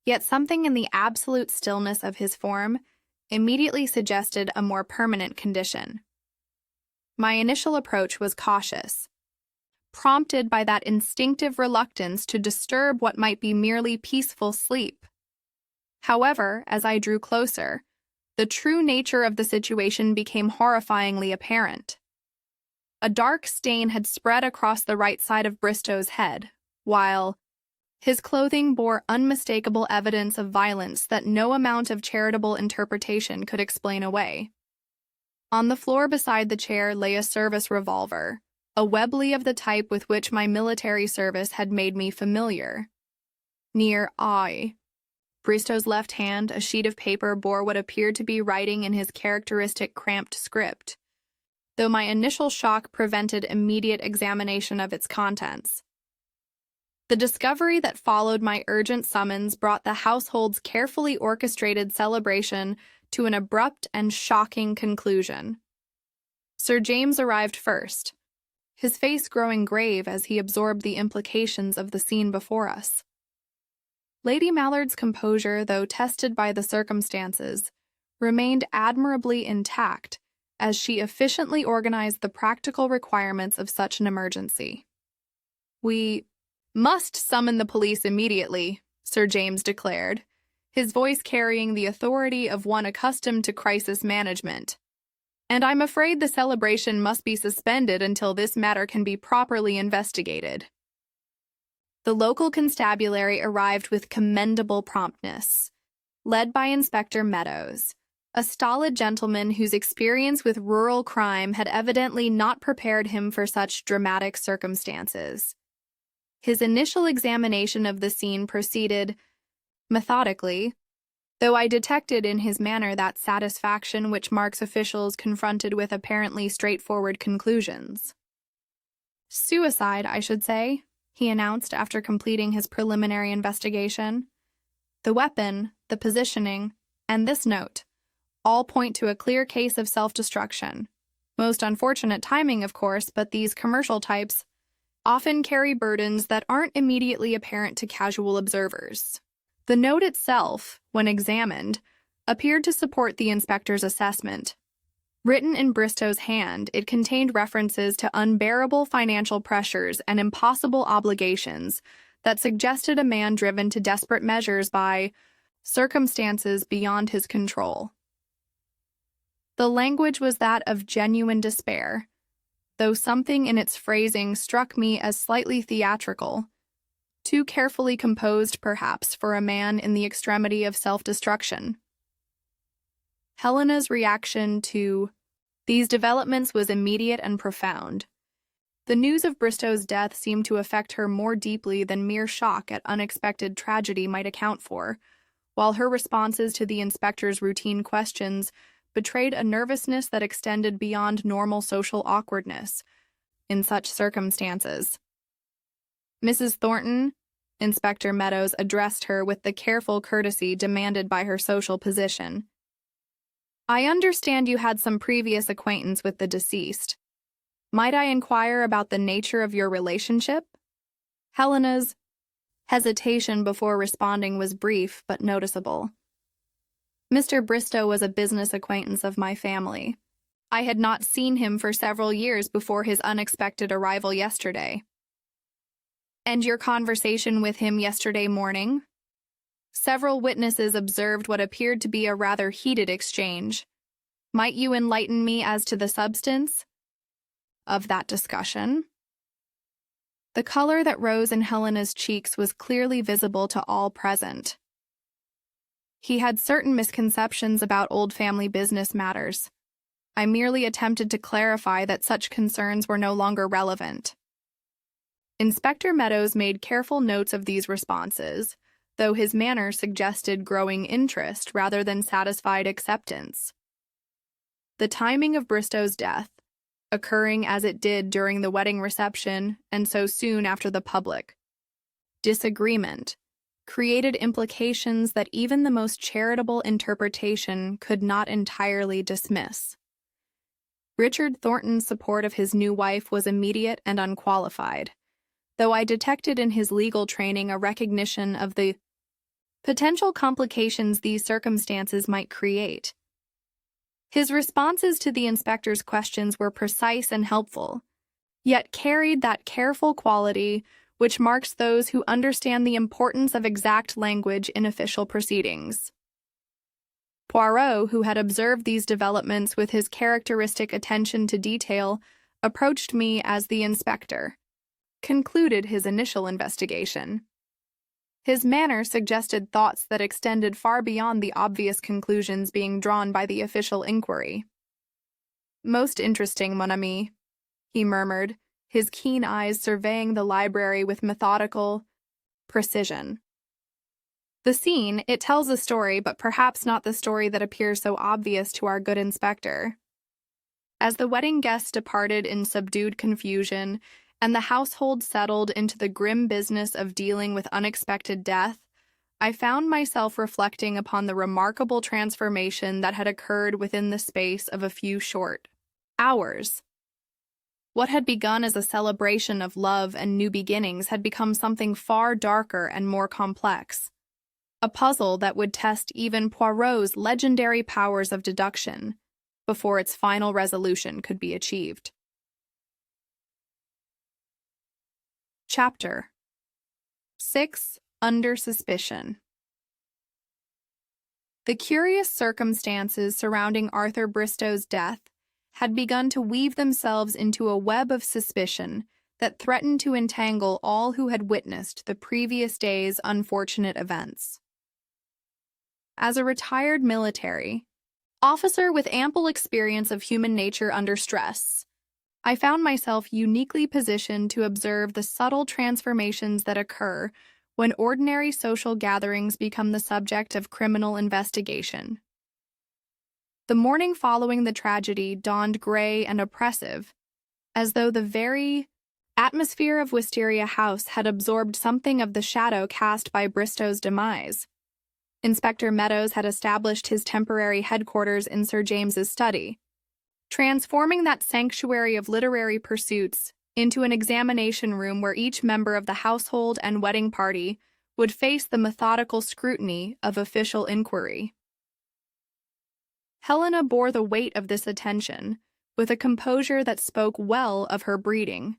Yet something in the absolute stillness of his form immediately suggested a more permanent condition. My initial approach was cautious, prompted by that instinctive reluctance to disturb what might be merely peaceful sleep. However, as I drew closer, the true nature of the situation became horrifyingly apparent. A dark stain had spread across the right side of Bristow's head, while his clothing bore unmistakable evidence of violence that no amount of charitable interpretation could explain away. On the floor beside the chair lay a service revolver, a Webley of the type with which my military service had made me familiar. Near Bristow's left hand, a sheet of paper bore what appeared to be writing in his characteristic cramped script, though my initial shock prevented immediate examination of its contents. The discovery that followed my urgent summons brought the household's carefully orchestrated celebration to an abrupt and shocking conclusion. Sir James arrived first, his face growing grave as he absorbed the implications of the scene before us. Lady Mallard's composure, though tested by the circumstances, remained admirably intact as she efficiently organized the practical requirements of such an emergency. "We must summon the police immediately," Sir James declared, his voice carrying the authority of one accustomed to crisis management. "And I'm afraid the celebration must be suspended until this matter can be properly investigated." The local constabulary arrived with commendable promptness, led by Inspector Meadows, a stolid gentleman whose experience with rural crime had evidently not prepared him for such dramatic circumstances. His initial examination of the scene proceeded methodically, though I detected in his manner that satisfaction which marks officials confronted with apparently straightforward conclusions. "Suicide, I should say," he announced after completing his preliminary investigation. "The weapon, the positioning, and this note all point to a clear case of self-destruction. Most unfortunate timing, of course, but these commercial types often carry burdens that aren't immediately apparent to casual observers." The note itself, when examined, appeared to support the inspector's assessment. Written in Bristow's hand, it contained references to unbearable financial pressures and impossible obligations that suggested a man driven to desperate measures by circumstances beyond his control. The language was that of genuine despair, though something in its phrasing struck me as slightly theatrical, too carefully composed perhaps for a man in the extremity of self-destruction. Helena's reaction to these developments was immediate and profound. The news of Bristow's death seemed to affect her more deeply than mere shock at unexpected tragedy might account for, while her responses to the inspector's routine questions betrayed a nervousness that extended beyond normal social awkwardness in such circumstances. Mrs. Thornton, Inspector Meadows addressed her with the careful courtesy demanded by her social position. I understand you had some previous acquaintance with the deceased. Might I inquire about the nature of your relationship? Helena's hesitation before responding was brief but noticeable. Mr. Bristow was a business acquaintance of my family. I had not seen him for several years before his unexpected arrival yesterday. And your conversation with him yesterday morning? Several witnesses observed what appeared to be a rather heated exchange. Might you enlighten me as to the substance of that discussion? The color that rose in Helena's cheeks was clearly visible to all present. He had certain misconceptions about old family business matters. I merely attempted to clarify that such concerns were no longer relevant. Inspector Meadows made careful notes of these responses, though his manner suggested growing interest rather than satisfied acceptance. The timing of Bristow's death, occurring as it did during the wedding reception and so soon after the public disagreement, created implications that even the most charitable interpretation could not entirely dismiss. Richard Thornton's support of his new wife was immediate and unqualified, though I detected in his legal training a recognition of the potential complications these circumstances might create. His responses to the inspector's questions were precise and helpful, yet carried that careful quality which marks those who understand the importance of exact language in official proceedings. Poirot, who had observed these developments with his characteristic attention to detail, approached me as the inspector concluded his initial investigation. His manner suggested thoughts that extended far beyond the obvious conclusions being drawn by the official inquiry. "Most interesting, mon ami," he murmured, his keen eyes surveying the library with methodical precision. "The scene, it tells a story, but perhaps not the story that appears so obvious to our good inspector." As the wedding guests departed in subdued confusion, and the household settled into the grim business of dealing with unexpected death, I found myself reflecting upon the remarkable transformation that had occurred within the space of a few short hours. What had begun as a celebration of love and new beginnings had become something far darker and more complex, a puzzle that would test even Poirot's legendary powers of deduction before its final resolution could be achieved. Chapter 6. Under Suspicion. The curious circumstances surrounding Arthur Bristow's death had begun to weave themselves into a web of suspicion that threatened to entangle all who had witnessed the previous day's unfortunate events. As a retired military officer with ample experience of human nature under stress, I found myself uniquely positioned to observe the subtle transformations that occur when ordinary social gatherings become the subject of criminal investigation. The morning following the tragedy dawned gray and oppressive, as though the very atmosphere of Wisteria House had absorbed something of the shadow cast by Bristow's demise. Inspector Meadows had established his temporary headquarters in Sir James's study, transforming that sanctuary of literary pursuits into an examination room where each member of the household and wedding party would face the methodical scrutiny of official inquiry. Helena bore the weight of this attention with a composure that spoke well of her breeding.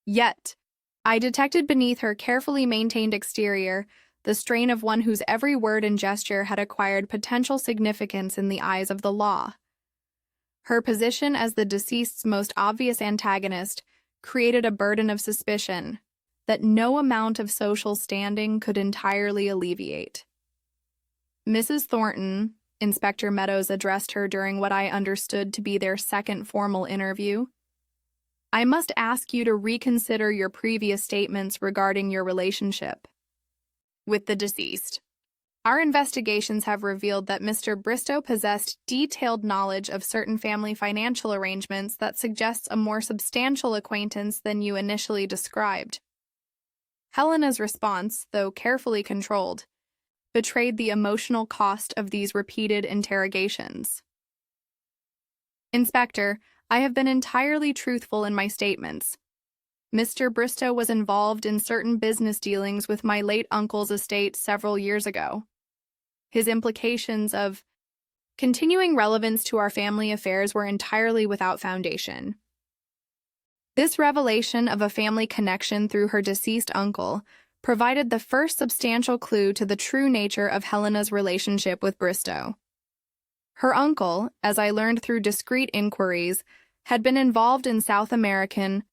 Yet, I detected beneath her carefully maintained exterior the strain of one whose every word and gesture had acquired potential significance in the eyes of the law. Her position as the deceased's most obvious antagonist created a burden of suspicion that no amount of social standing could entirely alleviate. "Mrs. Thornton," Inspector Meadows addressed her during what I understood to be their second formal interview, "I must ask you to reconsider your previous statements regarding your relationship with the deceased. Our investigations have revealed that Mr. Bristow possessed detailed knowledge of certain family financial arrangements that suggests a more substantial acquaintance than you initially described." Helena's response, though carefully controlled, betrayed the emotional cost of these repeated interrogations. Inspector, I have been entirely truthful in my statements. Mr. Bristow was involved in certain business dealings with my late uncle's estate several years ago. His implications of continuing relevance to our family affairs were entirely without foundation. This revelation of a family connection through her deceased uncle provided the first substantial clue to the true nature of Helena's relationship with Bristow. Her uncle, as I learned through discreet inquiries, had been involved in South American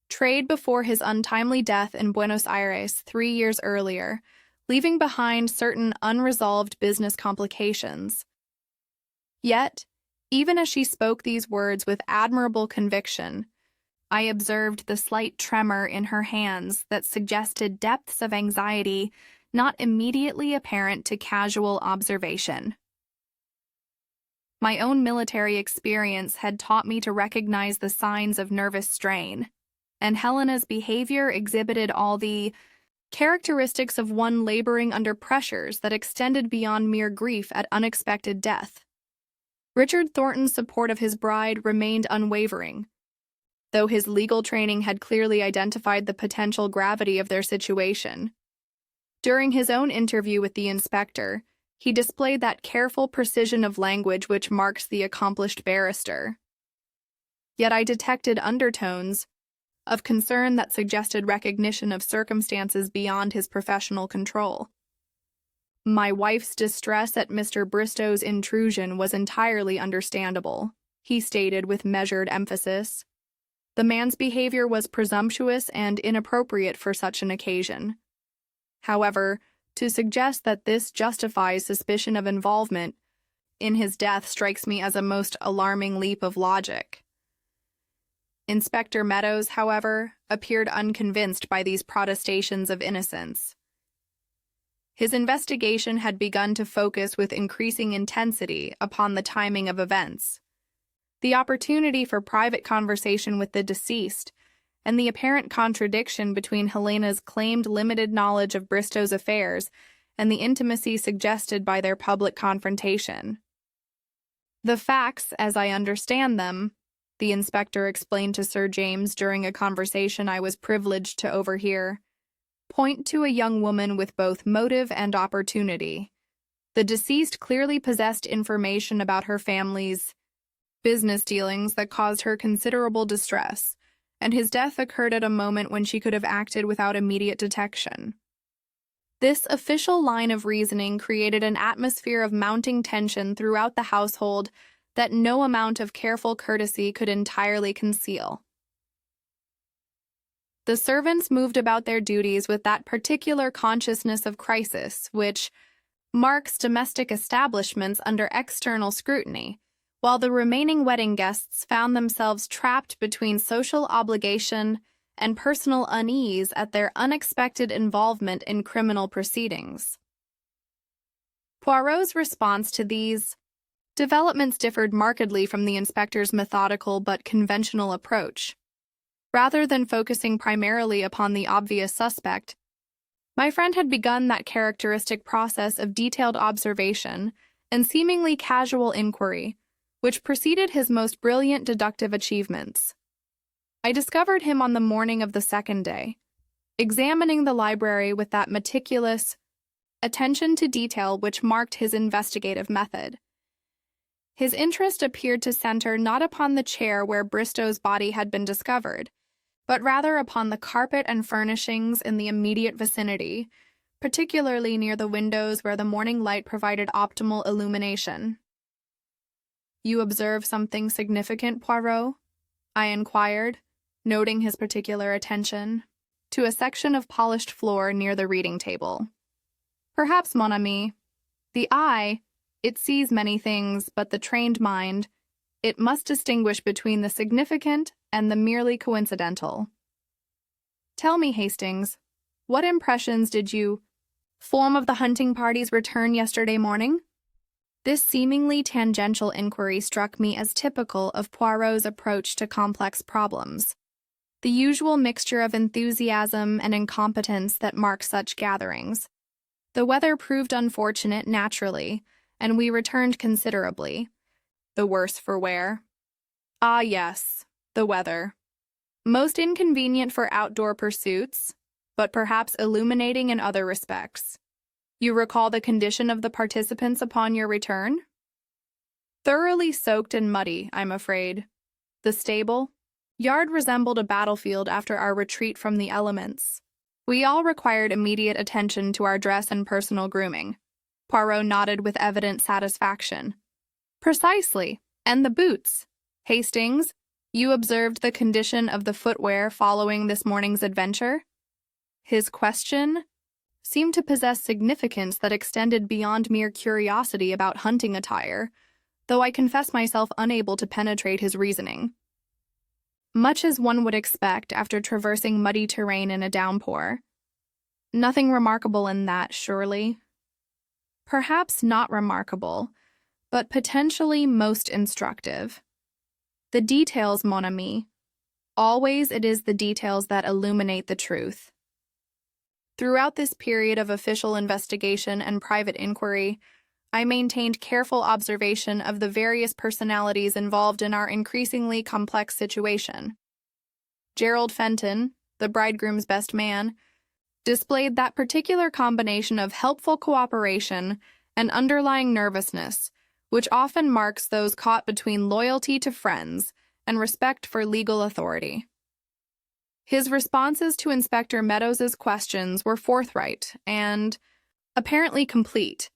trade before his untimely death in Buenos Aires 3 years earlier, leaving behind certain unresolved business complications. Yet, even as she spoke these words with admirable conviction, I observed the slight tremor in her hands that suggested depths of anxiety not immediately apparent to casual observation. My own military experience had taught me to recognize the signs of nervous strain, and Helena's behavior exhibited all the characteristics of one laboring under pressures that extended beyond mere grief at unexpected death. Richard Thornton's support of his bride remained unwavering, though his legal training had clearly identified the potential gravity of their situation. During his own interview with the inspector, he displayed that careful precision of language which marks the accomplished barrister. Yet I detected undertones of concern that suggested recognition of circumstances beyond his professional control. My wife's distress at Mr. Bristow's intrusion was entirely understandable, he stated with measured emphasis. The man's behavior was presumptuous and inappropriate for such an occasion. However, to suggest that this justifies suspicion of involvement in his death strikes me as a most alarming leap of logic. Inspector Meadows, however, appeared unconvinced by these protestations of innocence. His investigation had begun to focus with increasing intensity upon the timing of events. The opportunity for private conversation with the deceased and the apparent contradiction between Helena's claimed limited knowledge of Bristow's affairs and the intimacy suggested by their public confrontation. The facts, as I understand them, the inspector explained to Sir James during a conversation I was privileged to overhear, point to a young woman with both motive and opportunity. The deceased clearly possessed information about her family's business dealings that caused her considerable distress, and his death occurred at a moment when she could have acted without immediate detection. This official line of reasoning created an atmosphere of mounting tension throughout the household that no amount of careful courtesy could entirely conceal. The servants moved about their duties with that particular consciousness of crisis which marks domestic establishments under external scrutiny, while the remaining wedding guests found themselves trapped between social obligation and personal unease at their unexpected involvement in criminal proceedings. Poirot's response to these developments differed markedly from the inspector's methodical but conventional approach. Rather than focusing primarily upon the obvious suspect, my friend had begun that characteristic process of detailed observation and seemingly casual inquiry, which preceded his most brilliant deductive achievements. I discovered him on the morning of the second day, examining the library with that meticulous attention to detail which marked his investigative method. His interest appeared to center not upon the chair where Bristow's body had been discovered, but rather upon the carpet and furnishings in the immediate vicinity, particularly near the windows where the morning light provided optimal illumination. "You observe something significant, Poirot?" I inquired, noting his particular attention to a section of polished floor near the reading table. "Perhaps, mon ami. The eye, it sees many things, but the trained mind, it must distinguish between the significant and the merely coincidental. Tell me, Hastings, what impressions did you form of the hunting party's return yesterday morning?" This seemingly tangential inquiry struck me as typical of Poirot's approach to complex problems. the usual mixture of enthusiasm and incompetence that mark such gatherings. The weather proved unfortunate naturally, and we returned considerably, the worse for wear. Ah, yes, the weather. Most inconvenient for outdoor pursuits, but perhaps illuminating in other respects. You recall the condition of the participants upon your return? Thoroughly soaked and muddy, I'm afraid. The stable yard resembled a battlefield after our retreat from the elements. We all required immediate attention to our dress and personal grooming. Poirot nodded with evident satisfaction. Precisely. And the boots. Hastings, you observed the condition of the footwear following this morning's adventure? His question seemed to possess significance that extended beyond mere curiosity about hunting attire, though I confess myself unable to penetrate his reasoning. Much as one would expect after traversing muddy terrain in a downpour. Nothing remarkable in that, surely? Perhaps not remarkable, but potentially most instructive. The details, mon ami. Always it is the details that illuminate the truth. Throughout this period of official investigation and private inquiry, I maintained careful observation of the various personalities involved in our increasingly complex situation. Gerald Fenton, the bridegroom's best man, displayed that particular combination of helpful cooperation and underlying nervousness, which often marks those caught between loyalty to friends and respect for legal authority. His responses to Inspector Meadows's questions were forthright and apparently complete,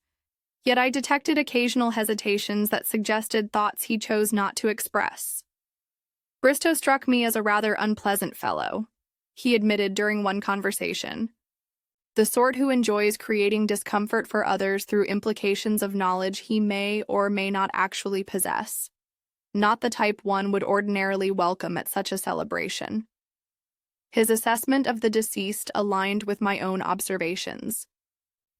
yet I detected occasional hesitations that suggested thoughts he chose not to express. Bristow struck me as a rather unpleasant fellow, he admitted during one conversation. The sort who enjoys creating discomfort for others through implications of knowledge he may or may not actually possess. Not the type one would ordinarily welcome at such a celebration. His assessment of the deceased aligned with my own observations.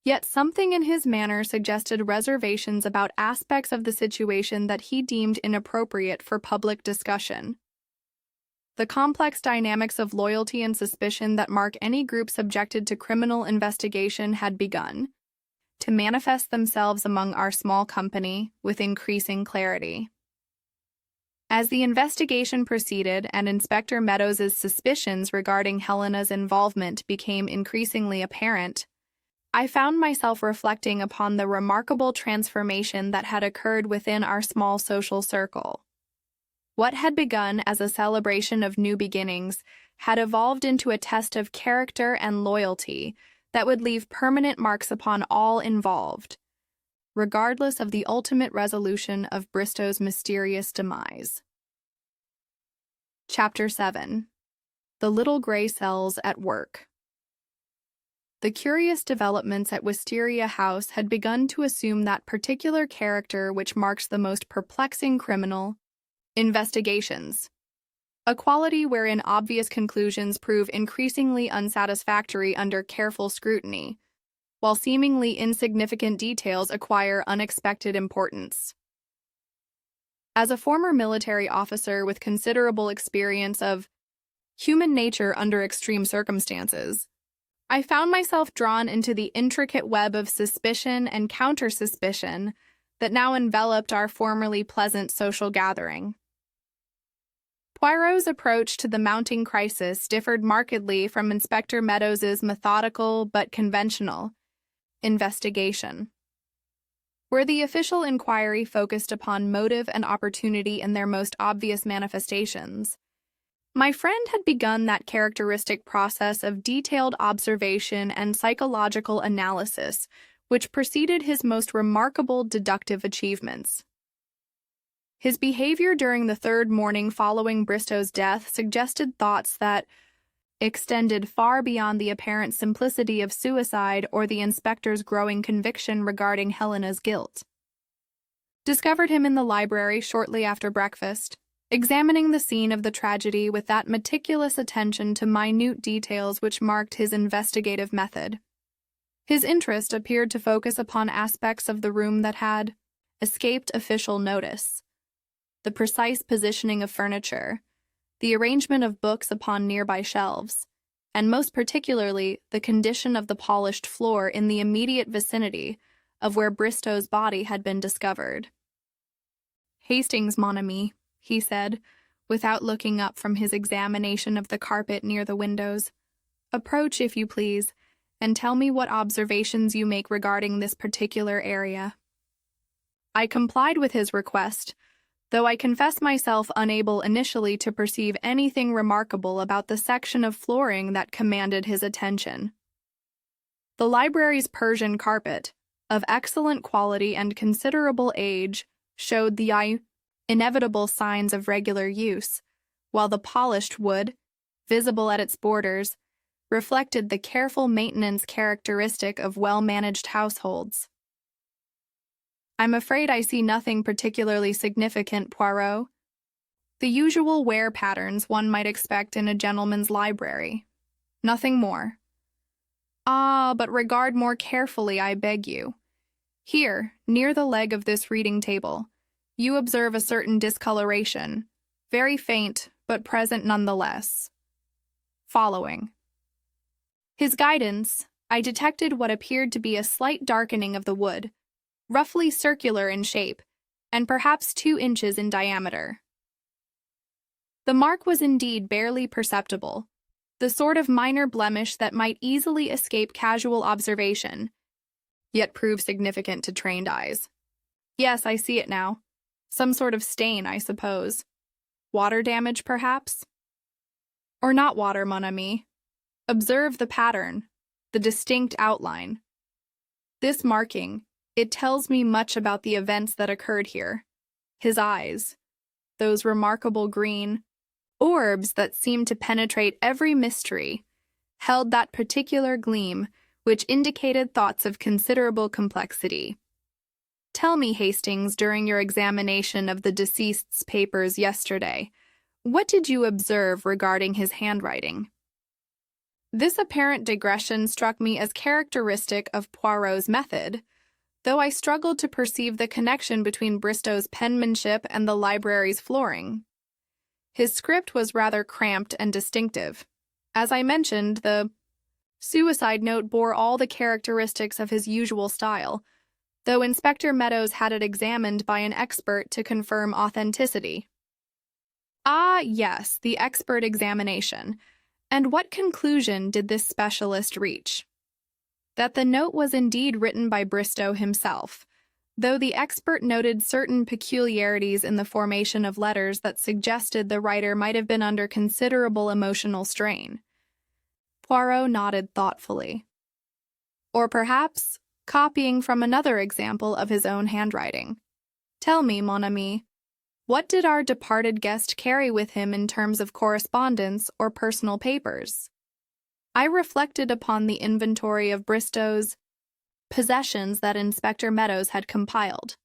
Yet something in his manner suggested reservations about aspects of the situation that he deemed inappropriate for public discussion. The complex dynamics of loyalty and suspicion that mark any group subjected to criminal investigation had begun to manifest themselves among our small company with increasing clarity. As the investigation proceeded and Inspector Meadows's suspicions regarding Helena's involvement became increasingly apparent, I found myself reflecting upon the remarkable transformation that had occurred within our small social circle. What had begun as a celebration of new beginnings had evolved into a test of character and loyalty that would leave permanent marks upon all involved, regardless of the ultimate resolution of Bristow's mysterious demise. Chapter 7. The Little Gray Cells at Work. The curious developments at Wisteria House had begun to assume that particular character which marks the most perplexing criminal investigations, a quality wherein obvious conclusions prove increasingly unsatisfactory under careful scrutiny, while seemingly insignificant details acquire unexpected importance. As a former military officer with considerable experience of human nature under extreme circumstances, I found myself drawn into the intricate web of suspicion and counter-suspicion that now enveloped our formerly pleasant social gathering. Poirot's approach to the mounting crisis differed markedly from Inspector Meadows's methodical but conventional investigation, where the official inquiry focused upon motive and opportunity in their most obvious manifestations. My friend had begun that characteristic process of detailed observation and psychological analysis, which preceded his most remarkable deductive achievements. His behavior during the third morning following Bristow's death suggested thoughts that extended far beyond the apparent simplicity of suicide or the inspector's growing conviction regarding Helena's guilt. Discovered him in the library shortly after breakfast, examining the scene of the tragedy with that meticulous attention to minute details which marked his investigative method. His interest appeared to focus upon aspects of the room that had escaped official notice: the precise positioning of furniture, the arrangement of books upon nearby shelves, and most particularly the condition of the polished floor in the immediate vicinity of where Bristow's body had been discovered. "Hastings, mon ami," he said, without looking up from his examination of the carpet near the windows. "Approach, if you please, and tell me what observations you make regarding this particular area." I complied with his request, though I confess myself unable initially to perceive anything remarkable about the section of flooring that commanded his attention. The library's Persian carpet, of excellent quality and considerable age, showed the inevitable signs of regular use, while the polished wood, visible at its borders, reflected the careful maintenance characteristic of well-managed households. "I'm afraid I see nothing particularly significant, Poirot. The usual wear patterns one might expect in a gentleman's library. Nothing more." "Ah, but regard more carefully, I beg you. Here, near the leg of this reading table, you observe a certain discoloration, very faint, but present nonetheless. Following." His guidance, I detected what appeared to be a slight darkening of the wood, roughly circular in shape, and perhaps 2 inches in diameter. The mark was indeed barely perceptible, the sort of minor blemish that might easily escape casual observation, yet prove significant to trained eyes. "Yes, I see it now. Some sort of stain, I suppose. Water damage, perhaps? Or not water, mon ami. Observe the pattern, the distinct outline. This marking, it tells me much about the events that occurred here. His eyes, those remarkable green orbs that seemed to penetrate every mystery, held that particular gleam which indicated thoughts of considerable complexity. Tell me, Hastings, during your examination of the deceased's papers yesterday, what did you observe regarding his handwriting?" This apparent digression struck me as characteristic of Poirot's method, though I struggled to perceive the connection between Bristow's penmanship and the library's flooring. His script was rather cramped and distinctive. As I mentioned, the suicide note bore all the characteristics of his usual style, though Inspector Meadows had it examined by an expert to confirm authenticity. "Ah, yes, the expert examination. And what conclusion did this specialist reach?" "That the note was indeed written by Bristow himself, though the expert noted certain peculiarities in the formation of letters that suggested the writer might have been under considerable emotional strain." Poirot nodded thoughtfully. "Or perhaps copying from another example of his own handwriting. Tell me, mon ami, what did our departed guest carry with him in terms of correspondence or personal papers?" I reflected upon the inventory of Bristow's possessions that Inspector Meadows had compiled.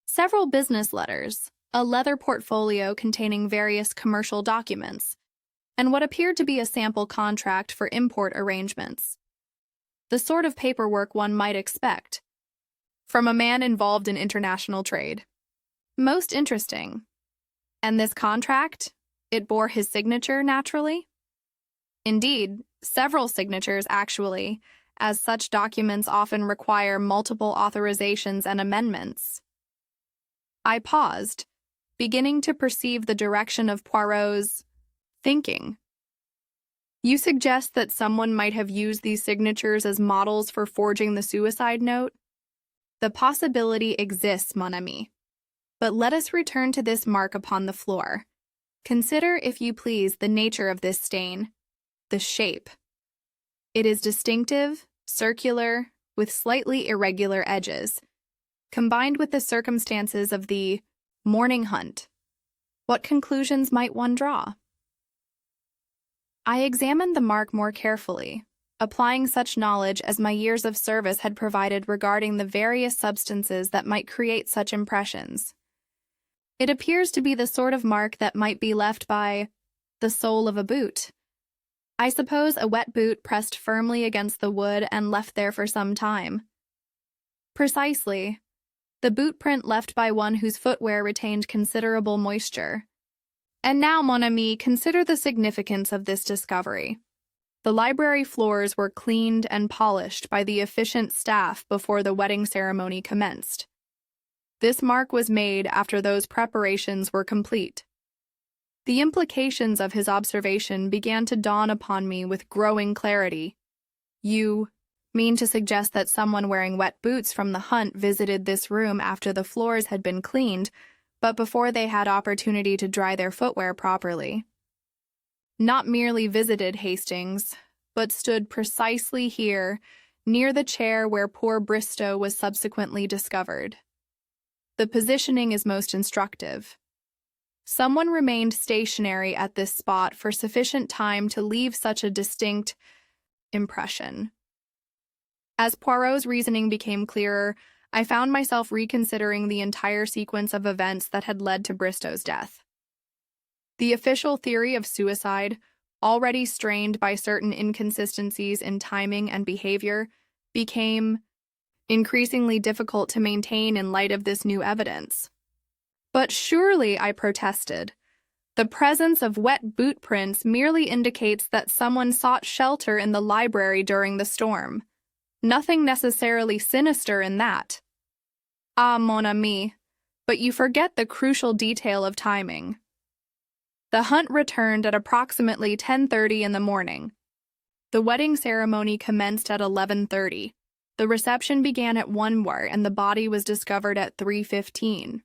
Several business letters, a leather portfolio containing various commercial documents, and what appeared to be a sample contract for import arrangements. The sort of paperwork one might expect from a man involved in international trade. Most interesting. And this contract? It bore his signature, naturally? Indeed, several signatures, actually, as such documents often require multiple authorizations and amendments. I paused, beginning to perceive the direction of Poirot's thinking. "You suggest that someone might have used these signatures as models for forging the suicide note?" "The possibility exists, mon ami. But let us return to this mark upon the floor. Consider, if you please, the nature of this stain, the shape. It is distinctive, circular, with slightly irregular edges, combined with the circumstances of the morning hunt. What conclusions might one draw?" I examined the mark more carefully, applying such knowledge as my years of service had provided regarding the various substances that might create such impressions. It appears to be the sort of mark that might be left by the sole of a boot. I suppose a wet boot pressed firmly against the wood and left there for some time. Precisely. The boot print left by one whose footwear retained considerable moisture. And now, mon ami, consider the significance of this discovery. The library floors were cleaned and polished by the efficient staff before the wedding ceremony commenced. This mark was made after those preparations were complete. The implications of his observation began to dawn upon me with growing clarity. You mean to suggest that someone wearing wet boots from the hunt visited this room after the floors had been cleaned, but before they had opportunity to dry their footwear properly. Not merely visited Hastings, but stood precisely here, near the chair where poor Bristow was subsequently discovered. The positioning is most instructive. Someone remained stationary at this spot for sufficient time to leave such a distinct impression. As Poirot's reasoning became clearer, I found myself reconsidering the entire sequence of events that had led to Bristow's death. The official theory of suicide, already strained by certain inconsistencies in timing and behavior, became increasingly difficult to maintain in light of this new evidence. But surely, I protested, the presence of wet boot prints merely indicates that someone sought shelter in the library during the storm. Nothing necessarily sinister in that. Ah, mon ami, but you forget the crucial detail of timing. The hunt returned at approximately 10:30 in the morning. The wedding ceremony commenced at 11:30. The reception began at 1 and the body was discovered at 3:15.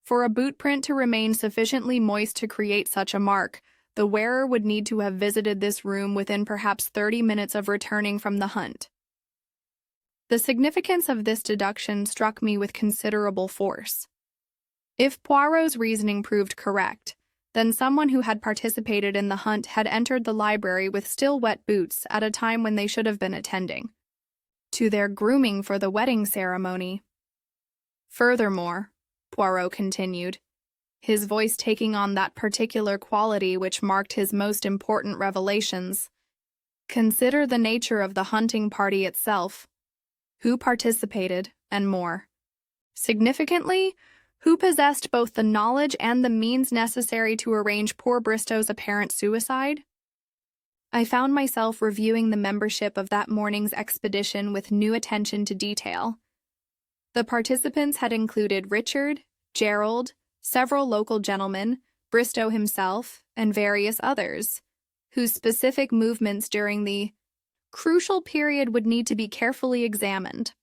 For a boot print to remain sufficiently moist to create such a mark, the wearer would need to have visited this room within perhaps 30 minutes of returning from the hunt. The significance of this deduction struck me with considerable force. If Poirot's reasoning proved correct, then someone who had participated in the hunt had entered the library with still wet boots at a time when they should have been attending to their grooming for the wedding ceremony. Furthermore, Poirot continued, his voice taking on that particular quality which marked his most important revelations, consider the nature of the hunting party itself, who participated, and more. Significantly, who possessed both the knowledge and the means necessary to arrange poor Bristow's apparent suicide? I found myself reviewing the membership of that morning's expedition with new attention to detail. The participants had included Richard, Gerald, several local gentlemen, Bristow himself, and various others, whose specific movements during the crucial period would need to be carefully examined.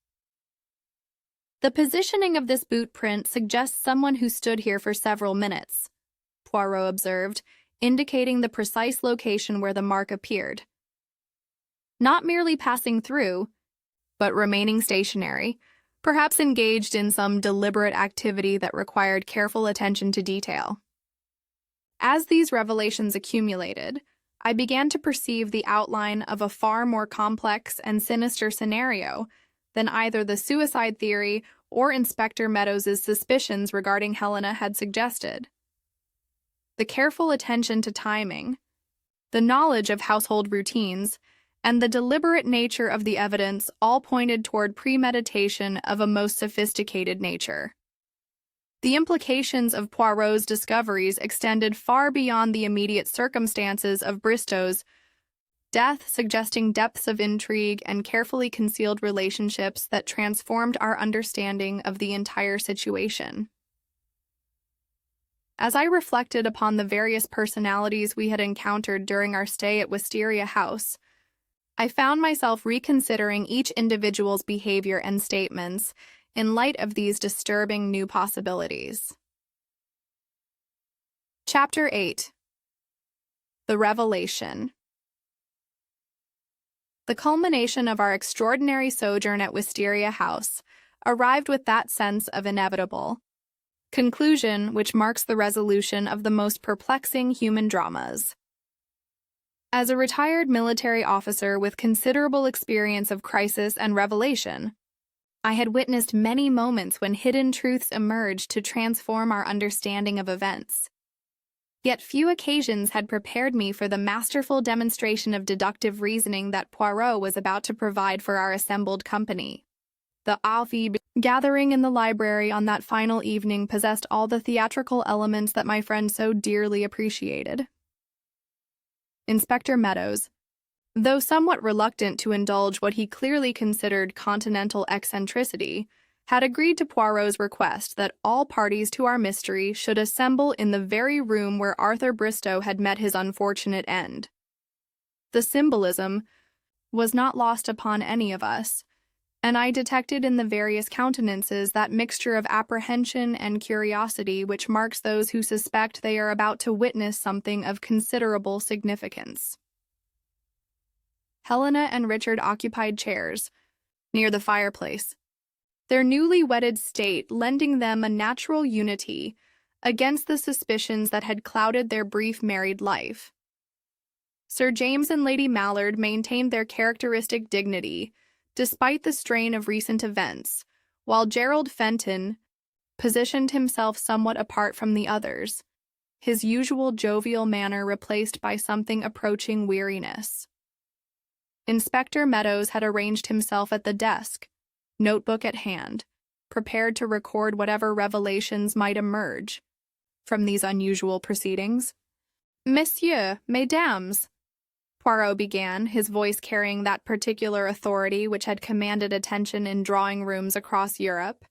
The positioning of this boot print suggests someone who stood here for several minutes, Poirot observed, indicating the precise location where the mark appeared. Not merely passing through, but remaining stationary, perhaps engaged in some deliberate activity that required careful attention to detail. As these revelations accumulated, I began to perceive the outline of a far more complex and sinister scenario than either the suicide theory or Inspector Meadows's suspicions regarding Helena had suggested. The careful attention to timing, the knowledge of household routines, and the deliberate nature of the evidence all pointed toward premeditation of a most sophisticated nature. The implications of Poirot's discoveries extended far beyond the immediate circumstances of Bristow's death, suggesting depths of intrigue and carefully concealed relationships that transformed our understanding of the entire situation. As I reflected upon the various personalities we had encountered during our stay at Wisteria House, I found myself reconsidering each individual's behavior and statements in light of these disturbing new possibilities. Chapter 8. The Revelation. The culmination of our extraordinary sojourn at Wisteria House arrived with that sense of inevitable conclusion which marks the resolution of the most perplexing human dramas. As a retired military officer with considerable experience of crisis and revelation, I had witnessed many moments when hidden truths emerged to transform our understanding of events. Yet few occasions had prepared me for the masterful demonstration of deductive reasoning that Poirot was about to provide for our assembled company. The Alfie gathering in the library on that final evening possessed all the theatrical elements that my friend so dearly appreciated. Inspector Meadows, though somewhat reluctant to indulge what he clearly considered continental eccentricity, had agreed to Poirot's request that all parties to our mystery should assemble in the very room where Arthur Bristow had met his unfortunate end. The symbolism was not lost upon any of us, and I detected in the various countenances that mixture of apprehension and curiosity which marks those who suspect they are about to witness something of considerable significance. Helena and Richard occupied chairs near the fireplace, their newly wedded state lending them a natural unity against the suspicions that had clouded their brief married life. Sir James and Lady Mallard maintained their characteristic dignity, despite the strain of recent events, while Gerald Fenton positioned himself somewhat apart from the others, his usual jovial manner replaced by something approaching weariness. Inspector Meadows had arranged himself at the desk, notebook at hand, prepared to record whatever revelations might emerge from these unusual proceedings. "Messieurs, mesdames," Poirot began, his voice carrying that particular authority which had commanded attention in drawing rooms across Europe.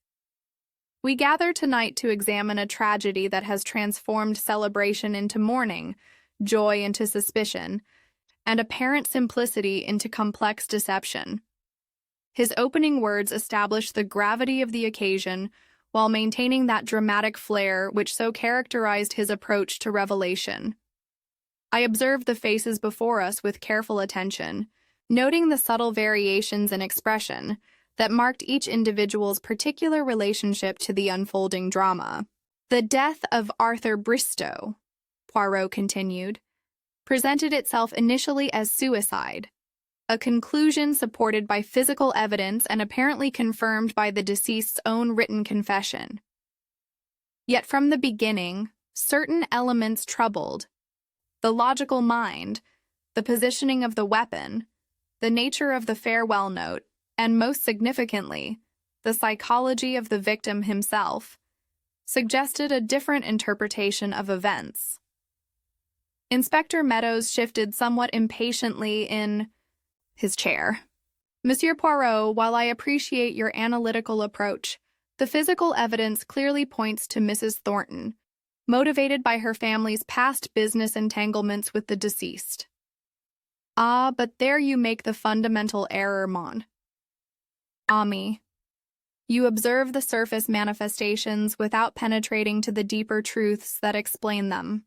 "We gather tonight to examine a tragedy that has transformed celebration into mourning, joy into suspicion, and apparent simplicity into complex deception." His opening words established the gravity of the occasion while maintaining that dramatic flair which so characterized his approach to revelation. I observed the faces before us with careful attention, noting the subtle variations in expression that marked each individual's particular relationship to the unfolding drama. "The death of Arthur Bristow," Poirot continued, "presented itself initially as suicide, a conclusion supported by physical evidence and apparently confirmed by the deceased's own written confession. Yet from the beginning, certain elements troubled the logical mind, the positioning of the weapon, the nature of the farewell note, and most significantly, the psychology of the victim himself, suggested a different interpretation of events." Inspector Meadows shifted somewhat impatiently in his chair. "Monsieur Poirot, while I appreciate your analytical approach, the physical evidence clearly points to Mrs. Thornton, motivated by her family's past business entanglements with the deceased." "Ah, but there you make the fundamental error, mon ami. You observe the surface manifestations without penetrating to the deeper truths that explain them.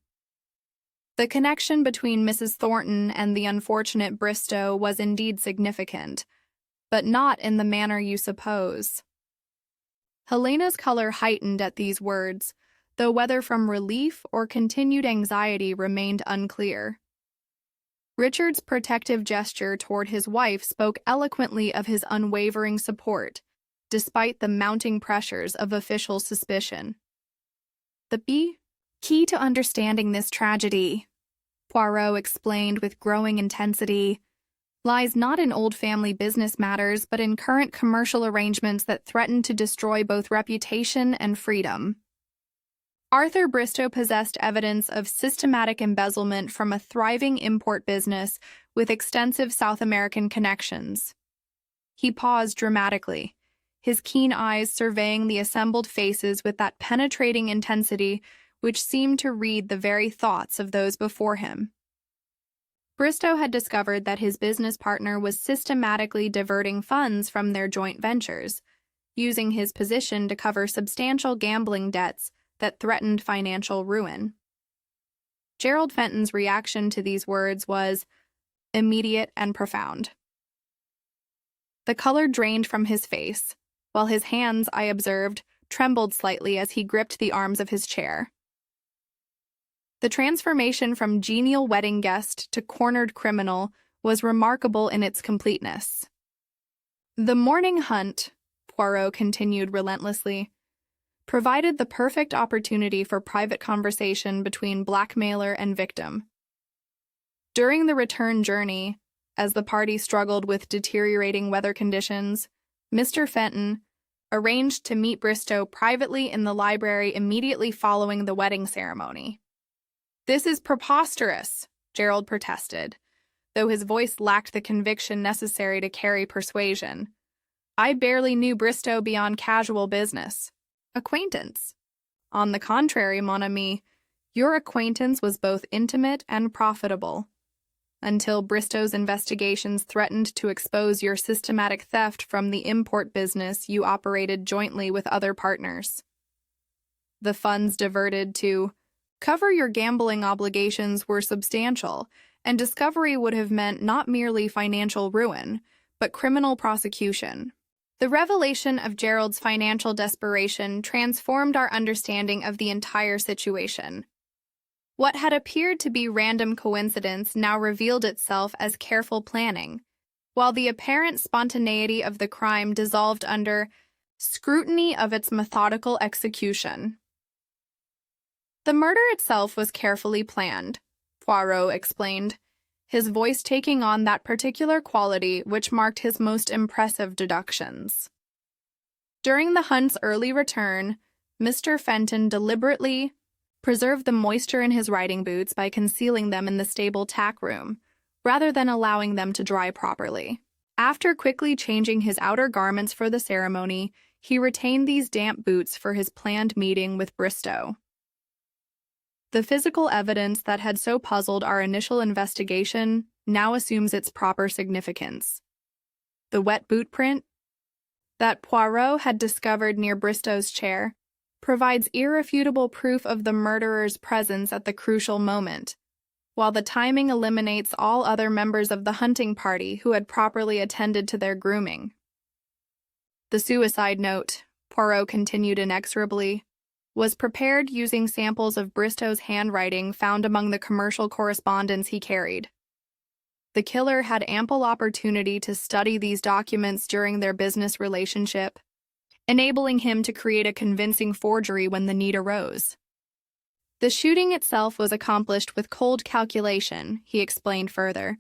The connection between Mrs. Thornton and the unfortunate Bristow was indeed significant, but not in the manner you suppose." Helena's color heightened at these words, though whether from relief or continued anxiety remained unclear. Richard's protective gesture toward his wife spoke eloquently of his unwavering support, despite the mounting pressures of official suspicion. "The key to understanding this tragedy," Poirot explained with growing intensity, "lies not in old family business matters but in current commercial arrangements that threaten to destroy both reputation and freedom. Arthur Bristow possessed evidence of systematic embezzlement from a thriving import business with extensive South American connections." He paused dramatically, his keen eyes surveying the assembled faces with that penetrating intensity which seemed to read the very thoughts of those before him. Bristow had discovered that his business partner was systematically diverting funds from their joint ventures, using his position to cover substantial gambling debts that threatened financial ruin. Gerald Fenton's reaction to these words was immediate and profound. The color drained from his face, while his hands, I observed, trembled slightly as he gripped the arms of his chair. The transformation from genial wedding guest to cornered criminal was remarkable in its completeness. "The morning hunt," Poirot continued relentlessly, "provided the perfect opportunity for private conversation between blackmailer and victim. During the return journey, as the party struggled with deteriorating weather conditions, Mr. Fenton arranged to meet Bristow privately in the library immediately following the wedding ceremony. "This is preposterous," Gerald protested, though his voice lacked the conviction necessary to carry persuasion. "I barely knew Bristow beyond casual business. Acquaintance. On the contrary, mon ami, your acquaintance was both intimate and profitable, until Bristow's investigations threatened to expose your systematic theft from the import business you operated jointly with other partners. The funds diverted to cover your gambling obligations were substantial, and discovery would have meant not merely financial ruin, but criminal prosecution." The revelation of Gerald's financial desperation transformed our understanding of the entire situation. What had appeared to be random coincidence now revealed itself as careful planning, while the apparent spontaneity of the crime dissolved under scrutiny of its methodical execution. "The murder itself was carefully planned," Poirot explained, his voice taking on that particular quality which marked his most impressive deductions. "During the hunt's early return, Mr. Fenton deliberately preserved the moisture in his riding boots by concealing them in the stable tack room, rather than allowing them to dry properly. After quickly changing his outer garments for the ceremony, he retained these damp boots for his planned meeting with Bristow." The physical evidence that had so puzzled our initial investigation now assumes its proper significance. The wet boot print that Poirot had discovered near Bristow's chair provides irrefutable proof of the murderer's presence at the crucial moment, while the timing eliminates all other members of the hunting party who had properly attended to their grooming. "The suicide note," Poirot continued inexorably, "was prepared using samples of Bristow's handwriting found among the commercial correspondence he carried. The killer had ample opportunity to study these documents during their business relationship, enabling him to create a convincing forgery when the need arose. The shooting itself was accomplished with cold calculation," he explained further.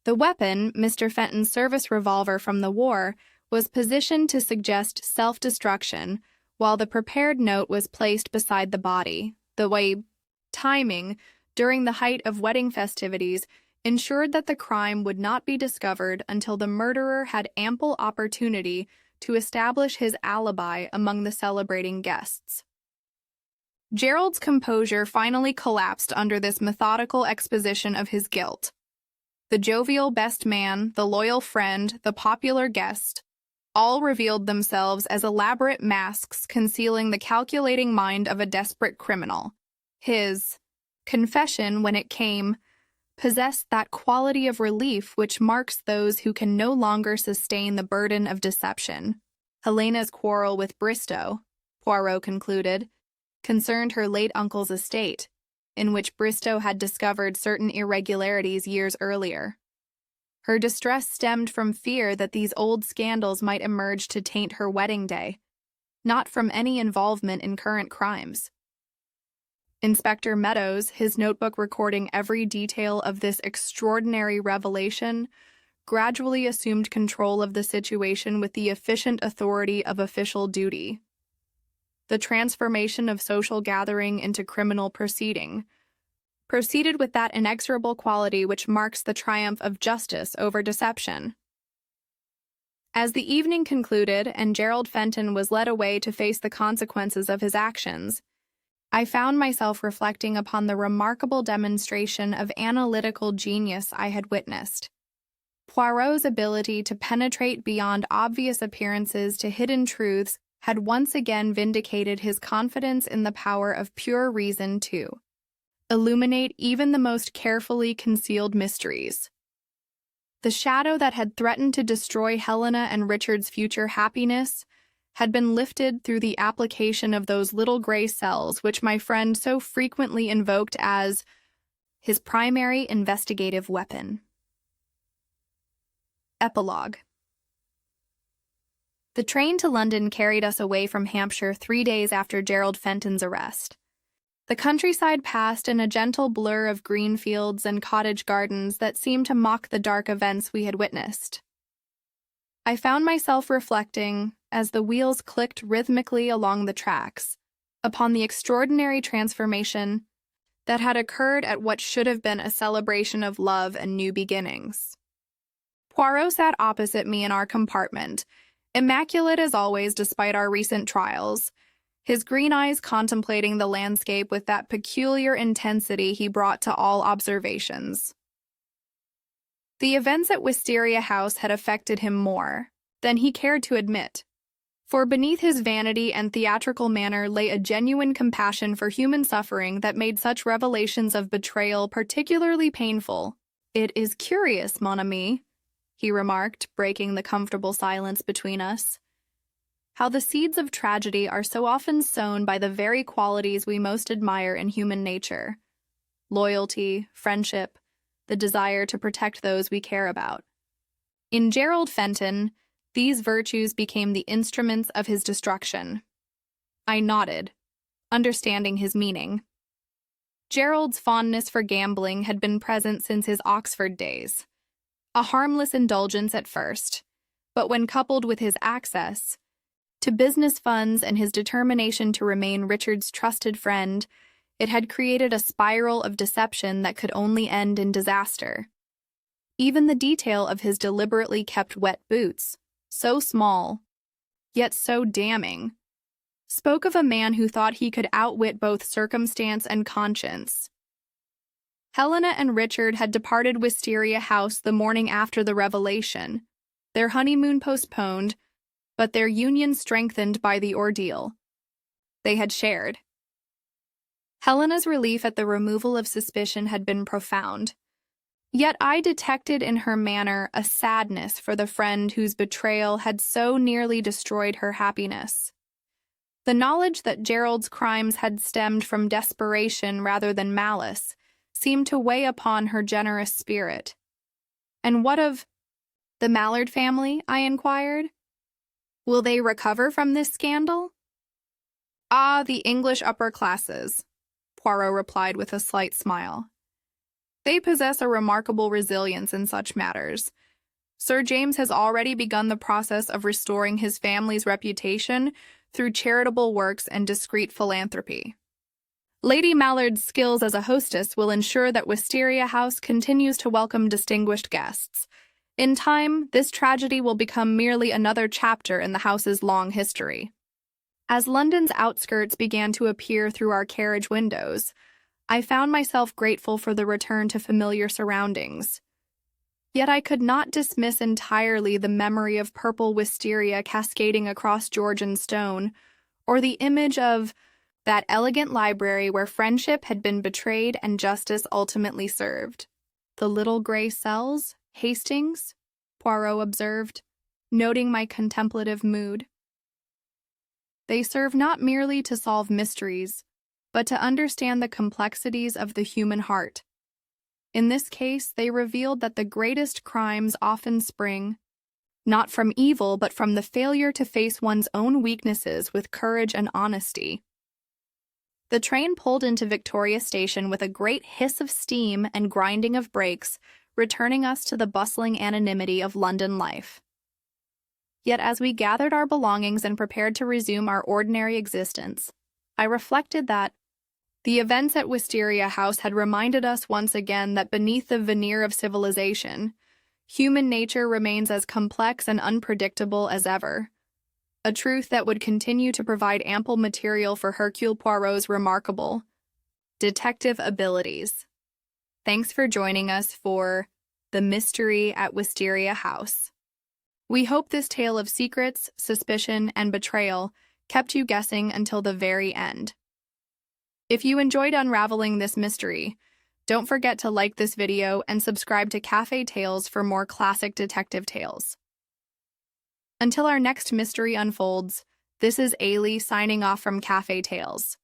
"The weapon, Mr. Fenton's service revolver from the war, was positioned to suggest self-destruction, while the prepared note was placed beside the body. The way timing, during the height of wedding festivities, ensured that the crime would not be discovered until the murderer had ample opportunity to establish his alibi among the celebrating guests." Gerald's composure finally collapsed under this methodical exposition of his guilt. The jovial best man, the loyal friend, the popular guest, all revealed themselves as elaborate masks concealing the calculating mind of a desperate criminal. His confession, when it came, possessed that quality of relief which marks those who can no longer sustain the burden of deception. Helena's quarrel with Bristow, Poirot concluded, concerned her late uncle's estate, in which Bristow had discovered certain irregularities years earlier. Her distress stemmed from fear that these old scandals might emerge to taint her wedding day, not from any involvement in current crimes. Inspector Meadows, his notebook recording every detail of this extraordinary revelation, gradually assumed control of the situation with the efficient authority of official duty. The transformation of social gathering into criminal proceeding proceeded with that inexorable quality which marks the triumph of justice over deception. As the evening concluded and Gerald Fenton was led away to face the consequences of his actions, I found myself reflecting upon the remarkable demonstration of analytical genius I had witnessed. Poirot's ability to penetrate beyond obvious appearances to hidden truths had once again vindicated his confidence in the power of pure reason to illuminate even the most carefully concealed mysteries. The shadow that had threatened to destroy Helena and Richard's future happiness had been lifted through the application of those little gray cells which my friend so frequently invoked as his primary investigative weapon. Epilogue. The train to London carried us away from Hampshire 3 days after Gerald Fenton's arrest. The countryside passed in a gentle blur of green fields and cottage gardens that seemed to mock the dark events we had witnessed. I found myself reflecting, as the wheels clicked rhythmically along the tracks, upon the extraordinary transformation that had occurred at what should have been a celebration of love and new beginnings. Poirot sat opposite me in our compartment, immaculate as always despite our recent trials, his green eyes contemplating the landscape with that peculiar intensity he brought to all observations. The events at Wisteria House had affected him more than he cared to admit, for beneath his vanity and theatrical manner lay a genuine compassion for human suffering that made such revelations of betrayal particularly painful. "It is curious, mon ami," he remarked, breaking the comfortable silence between us, "how the seeds of tragedy are so often sown by the very qualities we most admire in human nature: loyalty, friendship, the desire to protect those we care about. In Gerald Fenton, these virtues became the instruments of his destruction." I nodded, understanding his meaning. Gerald's fondness for gambling had been present since his Oxford days. A harmless indulgence at first, but when coupled with his access to business funds and his determination to remain Richard's trusted friend, it had created a spiral of deception that could only end in disaster. Even the detail of his deliberately kept wet boots, so small, yet so damning, spoke of a man who thought he could outwit both circumstance and conscience. Helena and Richard had departed Wisteria House the morning after the revelation, their honeymoon postponed, but their union strengthened by the ordeal they had shared. Helena's relief at the removal of suspicion had been profound. Yet I detected in her manner a sadness for the friend whose betrayal had so nearly destroyed her happiness. The knowledge that Gerald's crimes had stemmed from desperation rather than malice seemed to weigh upon her generous spirit. "And what of the Mallard family?" I inquired. "Will they recover from this scandal?" "Ah, the English upper classes," Poirot replied with a slight smile. "They possess a remarkable resilience in such matters. Sir James has already begun the process of restoring his family's reputation through charitable works and discreet philanthropy. Lady Mallard's skills as a hostess will ensure that Wisteria House continues to welcome distinguished guests. In time, this tragedy will become merely another chapter in the house's long history." As London's outskirts began to appear through our carriage windows, I found myself grateful for the return to familiar surroundings. Yet I could not dismiss entirely the memory of purple wisteria cascading across Georgian stone, or the image of that elegant library where friendship had been betrayed and justice ultimately served. "The little gray cells, Hastings?" Poirot observed, noting my contemplative mood. "They serve not merely to solve mysteries, but to understand the complexities of the human heart. In this case, they revealed that the greatest crimes often spring, not from evil, but from the failure to face one's own weaknesses with courage and honesty." The train pulled into Victoria Station with a great hiss of steam and grinding of brakes, returning us to the bustling anonymity of London life. Yet as we gathered our belongings and prepared to resume our ordinary existence, I reflected that the events at Wisteria House had reminded us once again that beneath the veneer of civilization, human nature remains as complex and unpredictable as ever, a truth that would continue to provide ample material for Hercule Poirot's remarkable detective abilities. Thanks for joining us for The Mystery at Wisteria House. We hope this tale of secrets, suspicion, and betrayal kept you guessing until the very end. If you enjoyed unraveling this mystery, don't forget to like this video and subscribe to Cafe Tales for more classic detective tales. Until our next mystery unfolds, this is Ailey signing off from Cafe Tales.